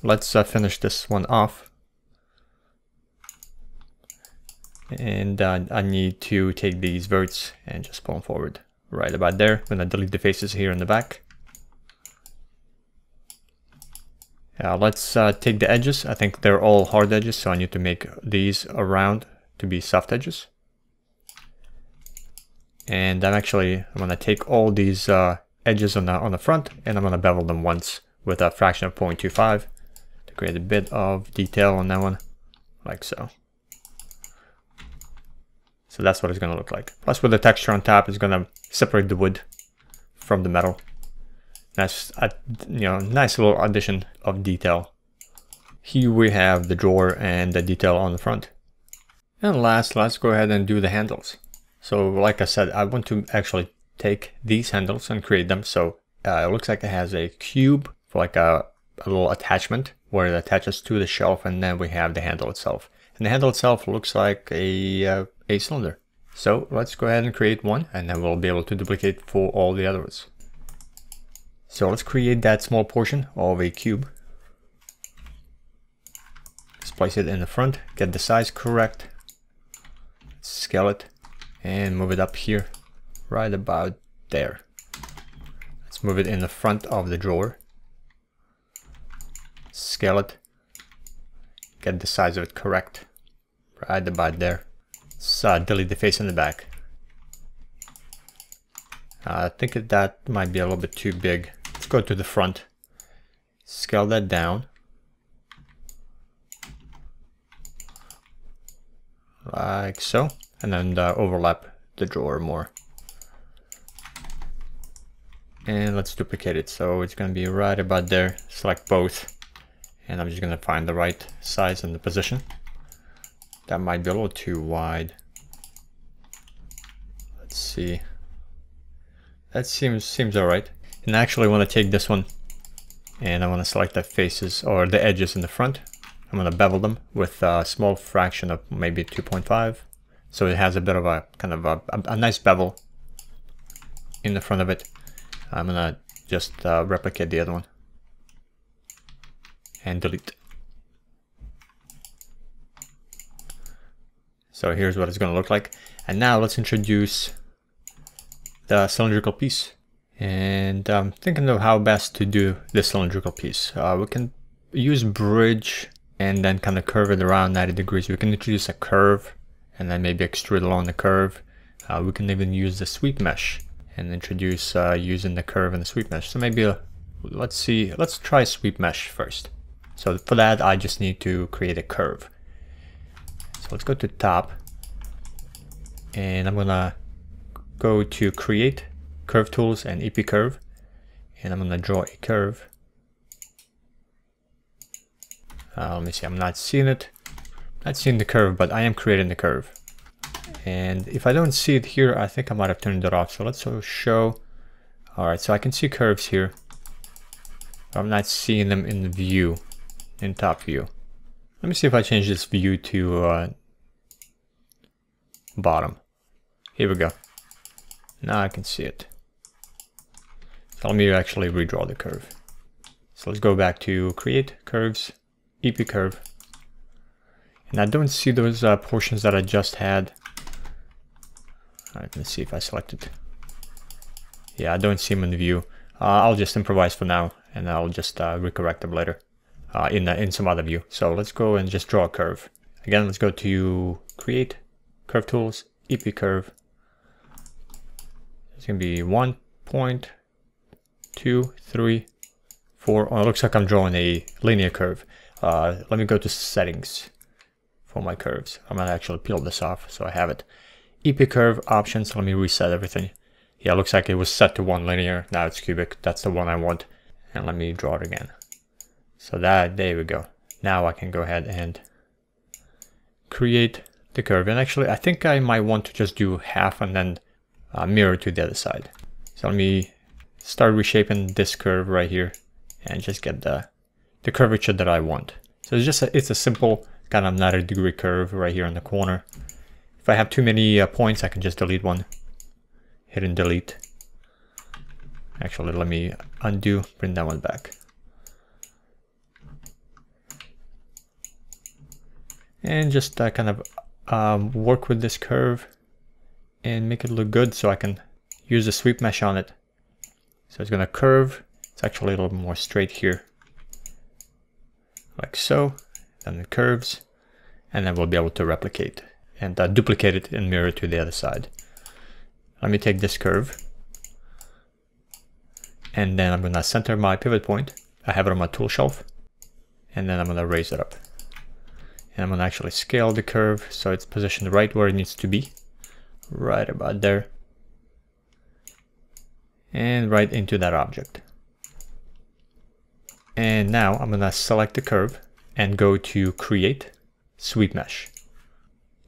let's finish this one off. And I need to take these verts and just pull them forward right about there. I'm gonna delete the faces here in the back. Let's take the edges. I think they're all hard edges, so I need to make these around to be soft edges. And I'm gonna take all these edges on the front, and I'm gonna bevel them once with a fraction of 0.25 to create a bit of detail on that one, like so. So that's what it's gonna look like. Plus, with the texture on top, it's gonna separate the wood from the metal. That's a nice little addition of detail. Here we have the drawer and the detail on the front. And last, let's go ahead and do the handles. So like I said, I want to actually take these handles and create them. So it looks like it has a cube for like a little attachment where it attaches to the shelf, and then we have the handle itself. And the handle itself looks like a cylinder. So let's go ahead and create one, and then we'll be able to duplicate for all the others. So let's create that small portion of a cube. Let's place it in the front, get the size correct, scale it, and move it up here, right about there. Let's move it in the front of the drawer, scale it, get the size of it correct, right about there. Let's delete the face in the back. I think that might be a little bit too big. Let's go to the front, scale that down, like so, and then overlap the drawer more. And let's duplicate it, so it's going to be right about there. Select both, and I'm just going to find the right size and the position. That might be a little too wide. Let's see. That seems alright. And actually I want to take this one, and I want to select the faces or the edges in the front. I'm going to bevel them with a small fraction of maybe 2.5. So it has a bit of a kind of a nice bevel in the front of it. I'm going to just replicate the other one and delete. So here's what it's going to look like. And now let's introduce the cylindrical piece. And I'm thinking of how best to do this cylindrical piece. We can use bridge and then kind of curve it around 90 degrees. We can introduce a curve and then maybe extrude along the curve. We can even use the sweep mesh and introduce using the curve and the sweep mesh. So maybe let's try sweep mesh first. So for that, I just need to create a curve. So let's go to top, and I'm gonna go to create curve tools and EP curve, and I'm gonna draw a curve. Let me see, I'm not seeing it. Not seeing the curve, but I am creating the curve. And if I don't see it here, I think I might have turned it off. So let's show. All right, so I can see curves here. I'm not seeing them in the view, in top view. Let me see if I change this view to bottom. Here we go. Now I can see it. So let me actually redraw the curve. So let's go back to create curves, EP curve. And I don't see those portions that I just had. All right, let's see if I select it. Yeah, I don't see them in the view. I'll just improvise for now, and I'll just recorrect them later in some other view. So let's go and just draw a curve. Again, let's go to create curve tools, EP curve. It's gonna be 1, 2, 3, 4. Oh, it looks like I'm drawing a linear curve. Let me go to settings for my curves. I'm gonna actually peel this off so I have it. EP curve options, let me reset everything. Yeah, it looks like it was set to 1 linear, now it's cubic. That's the one I want. And let me draw it again. So there we go. Now I can go ahead and create the curve. And actually, I think I might want to just do half and then mirror to the other side. So let me start reshaping this curve right here and just get the curvature that I want. So it's a simple kind of 90-degree curve right here in the corner. If I have too many points, I can just delete one. Hit and delete. Actually, let me undo, bring that one back. And just kind of work with this curve and make it look good so I can use the sweep mesh on it. So it's gonna curve. It's actually a little more straight here. Like so. Then it curves. And then we'll be able to replicate and duplicate it and mirror to the other side. Let me take this curve, and then I'm gonna center my pivot point. I have it on my tool shelf, and then I'm gonna raise it up. And I'm gonna actually scale the curve so it's positioned right where it needs to be, right about there, and right into that object. And now I'm gonna select the curve and go to create sweep mesh.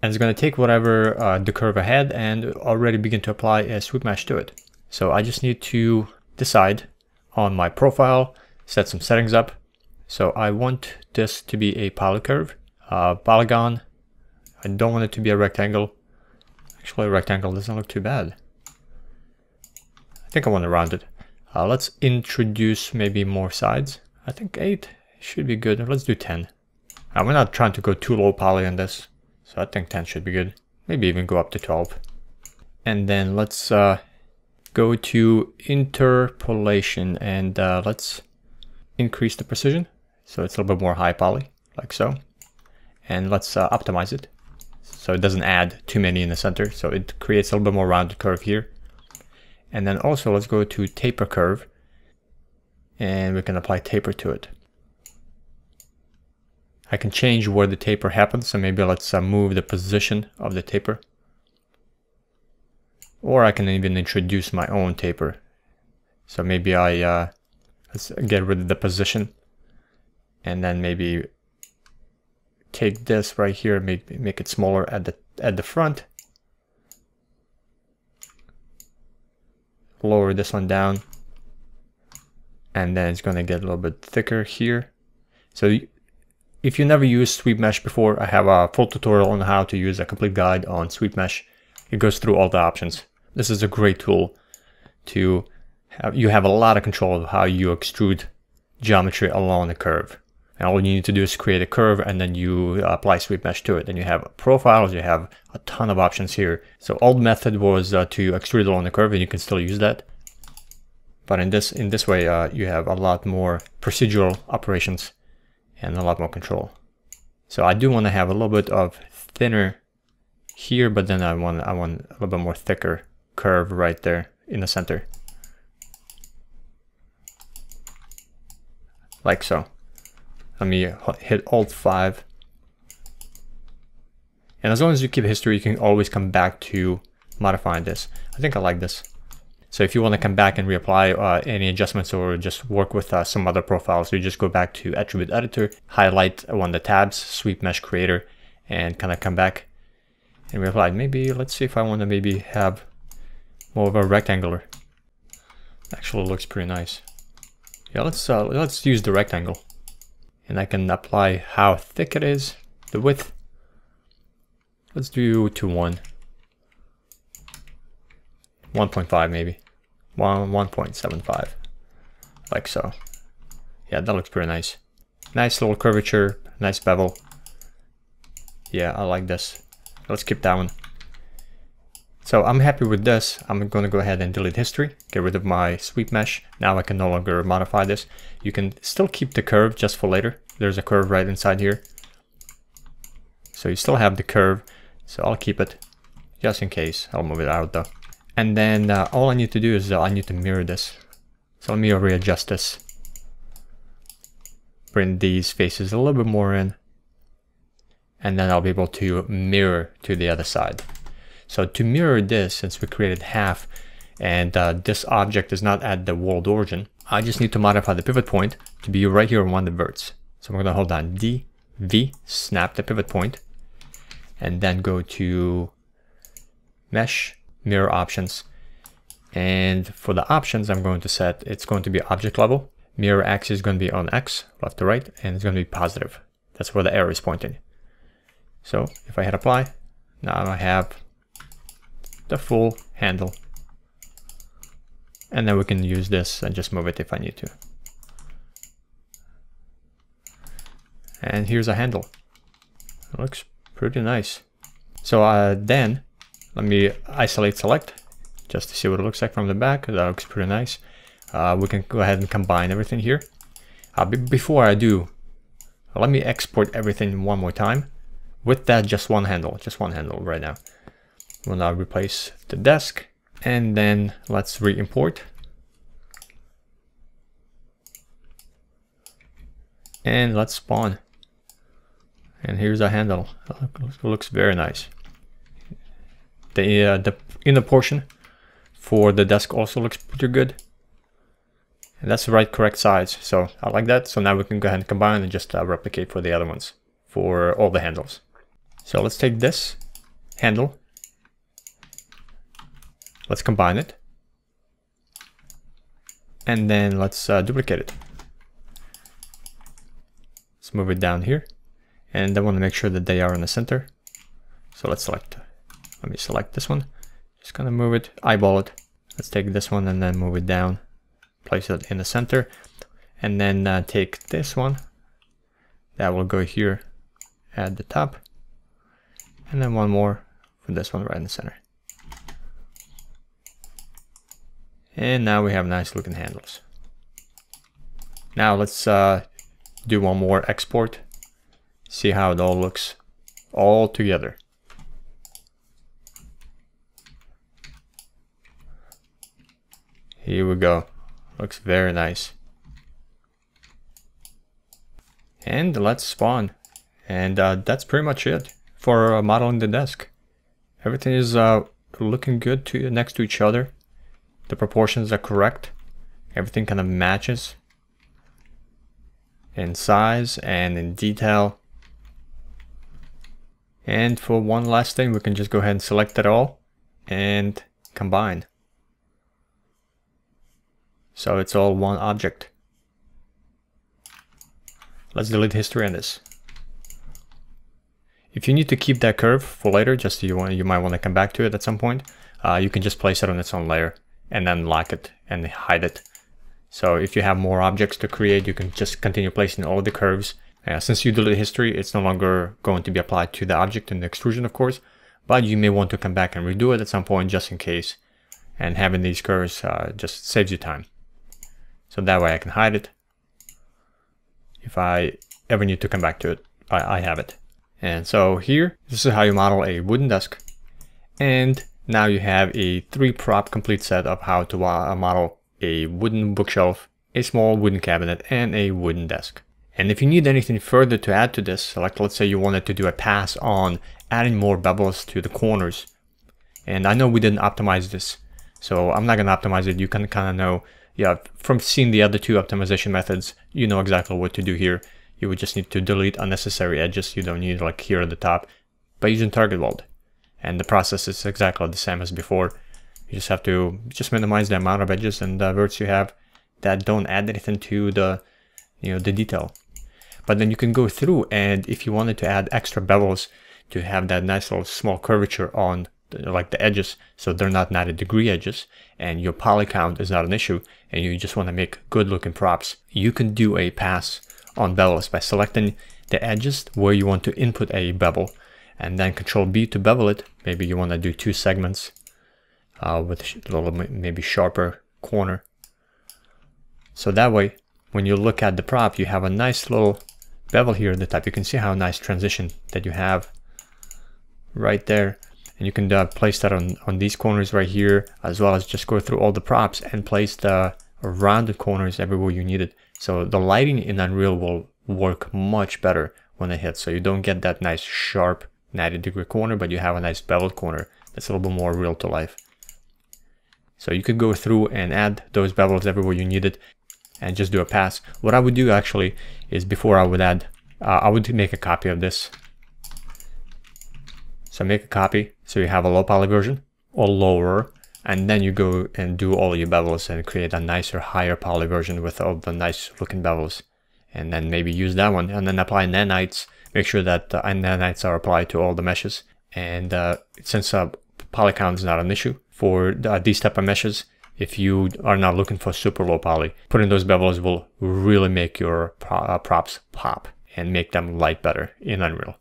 And it's going to take whatever the curve I had and already begin to apply a sweep mesh to it. So I just need to decide on my profile, set some settings up. So I want this to be a polycurve, polygon. I don't want it to be a rectangle. Actually, a rectangle doesn't look too bad. I think I want to round it. Let's introduce maybe more sides. I think 8 should be good. Let's do 10. We're not trying to go too low poly on this. So I think 10 should be good. Maybe even go up to 12. And then let's go to interpolation and let's increase the precision. So it's a little bit more high poly, like so. And let's optimize it so it doesn't add too many in the center. So it creates a little bit more rounded curve here. And then also let's go to taper curve and we can apply taper to it. I can change where the taper happens, so maybe let's move the position of the taper. Or I can even introduce my own taper. So maybe let's get rid of the position and then maybe take this right here, make it smaller at the front. Lower this one down. And then it's going to get a little bit thicker here. So if you never used sweep mesh before, I have a full tutorial on how to use a complete guide on sweep mesh. It goes through all the options. This is a great tool to have. You have a lot of control of how you extrude geometry along the curve. And all you need to do is create a curve and then you apply sweep mesh to it. And you have profiles, you have a ton of options here. So old method was to extrude along the curve, and you can still use that. But in this way, you have a lot more procedural operations and a lot more control. So I do want to have a little bit of thinner here, but then I want a little bit more thicker curve right there in the center. Like so. Let me hit Alt 5. And as long as you keep history, you can always come back to modifying this. I think I like this. So if you want to come back and reapply any adjustments or just work with some other profiles, you just go back to Attribute Editor, highlight one of the tabs, Sweep Mesh Creator, and kind of come back and reapply. Maybe, let's see if I want to maybe have more of a rectangular. Actually looks pretty nice. Yeah, let's use the rectangle. And I can apply how thick it is, the width. Let's do to 1. 1.5 maybe. 1.75. Like so. Yeah, that looks pretty nice. Nice little curvature, nice bevel. Yeah, I like this. Let's keep that one. So I'm happy with this. I'm going to go ahead and delete history, get rid of my sweep mesh. Now I can no longer modify this. You can still keep the curve just for later. There's a curve right inside here. So you still have the curve. So I'll keep it just in case. I'll move it out though. And then all I need to do is I need to mirror this. So let me readjust this. Bring these faces a little bit more in. And then I'll be able to mirror to the other side. So to mirror this, since we created half and this object is not at the world origin, I just need to modify the pivot point to be right here on one of the verts. So I'm going to hold down D, V, snap the pivot point, and then go to Mesh, Mirror Options. And for the options, I'm going to set, it's going to be object level. Mirror axis is going to be on X, left to right, and it's going to be positive. That's where the arrow is pointing. So if I hit apply, now I have the full handle. And then we can use this and just move it if I need to. And here's a handle. It looks pretty nice. So then let me isolate select just to see what it looks like from the back. That looks pretty nice. We can go ahead and combine everything here. Before I do, let me export everything one more time. With that, just one handle right now. We'll now replace the desk, and then let's re-import. And let's spawn. And here's a handle. It looks very nice. The inner portion for the desk also looks pretty good. And that's the right correct size. So I like that. So now we can go ahead and combine and just replicate for the other ones for all the handles. So let's take this handle. Let's combine it. And then let's duplicate it. Let's move it down here. And I want to make sure that they are in the center. So let me select this one. Just gonna move it, eyeball it. Let's take this one and then move it down. Place it in the center. And then take this one. That will go here at the top. And then one more for this one right in the center. And now we have nice looking handles. Now let's do one more export. See how it all looks all together. Here we go. Looks very nice. And let's spawn. And that's pretty much it for modeling the desk. Everything is looking good next to each other. The proportions are correct. Everything kind of matches in size and in detail. And for one last thing, we can just go ahead and select it all and combine. So it's all one object. Let's delete history on this. If you need to keep that curve for later, just you might want to come back to it at some point, you can just place it on its own layer and then lock it and hide it. So if you have more objects to create, you can just continue placing all the curves. Since you delete history, it's no longer going to be applied to the object in the extrusion, of course, but you may want to come back and redo it at some point just in case. And having these curves just saves you time. So that way I can hide it. If I ever need to come back to it, I have it. And so here, this is how you model a wooden desk. And now you have a 3-prop complete set of how to model a wooden bookshelf, a small wooden cabinet, and a wooden desk. And if you need anything further to add to this, like let's say you wanted to do a pass on adding more bevels to the corners, and I know we didn't optimize this, so I'm not going to optimize it. You can kind of know, yeah, from seeing the other 2 optimization methods, you know exactly what to do here. You would just need to delete unnecessary edges you don't need, like here at the top, by using target weld. And the process is exactly the same as before. You just have to minimize the amount of edges and verts you have that don't add anything to the, the detail. But then you can go through, and if you wanted to add extra bevels to have that nice little small curvature on like the edges, so they're not 90-degree edges, and your poly count is not an issue, and you just want to make good looking props, you can do a pass on bevels by selecting the edges where you want to input a bevel, and then Control B to bevel it. Maybe you want to do 2 segments with a little maybe sharper corner. So that way, when you look at the prop, you have a nice little bevel here at the top. You can see how nice transition that you have right there. And you can place that on these corners right here, as well as just go through all the props and place the rounded corners everywhere you need it. So the lighting in Unreal will work much better when it hits. So you don't get that nice sharp 90-degree corner, but you have a nice beveled corner that's a little bit more real to life. So you could go through and add those bevels everywhere you need it and just do a pass. What I would do actually is, before I would add, I would make a copy of this. So make a copy so you have a low poly version or lower, and then you go and do all your bevels and create a nicer, higher poly version with all the nice looking bevels. And then maybe use that one, and then apply nanites. Make sure that nanites are applied to all the meshes. And since poly count is not an issue for these type of meshes, if you are not looking for super low poly, putting those bevels will really make your props pop and make them light better in Unreal.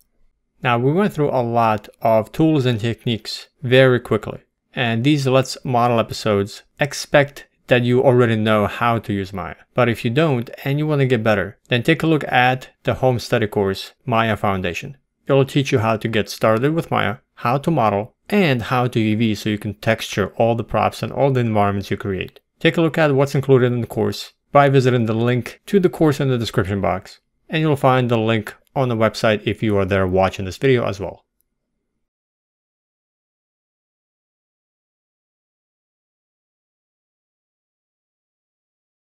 Now, we went through a lot of tools and techniques very quickly, and these Let's Model episodes expect that you already know how to use Maya. But if you don't and you want to get better, then take a look at the home study course, Maya Foundation. It'll teach you how to get started with Maya, how to model, and how to UV so you can texture all the props and all the environments you create. Take a look at what's included in the course by visiting the link to the course in the description box, and you'll find the link on the website if you are there watching this video as well.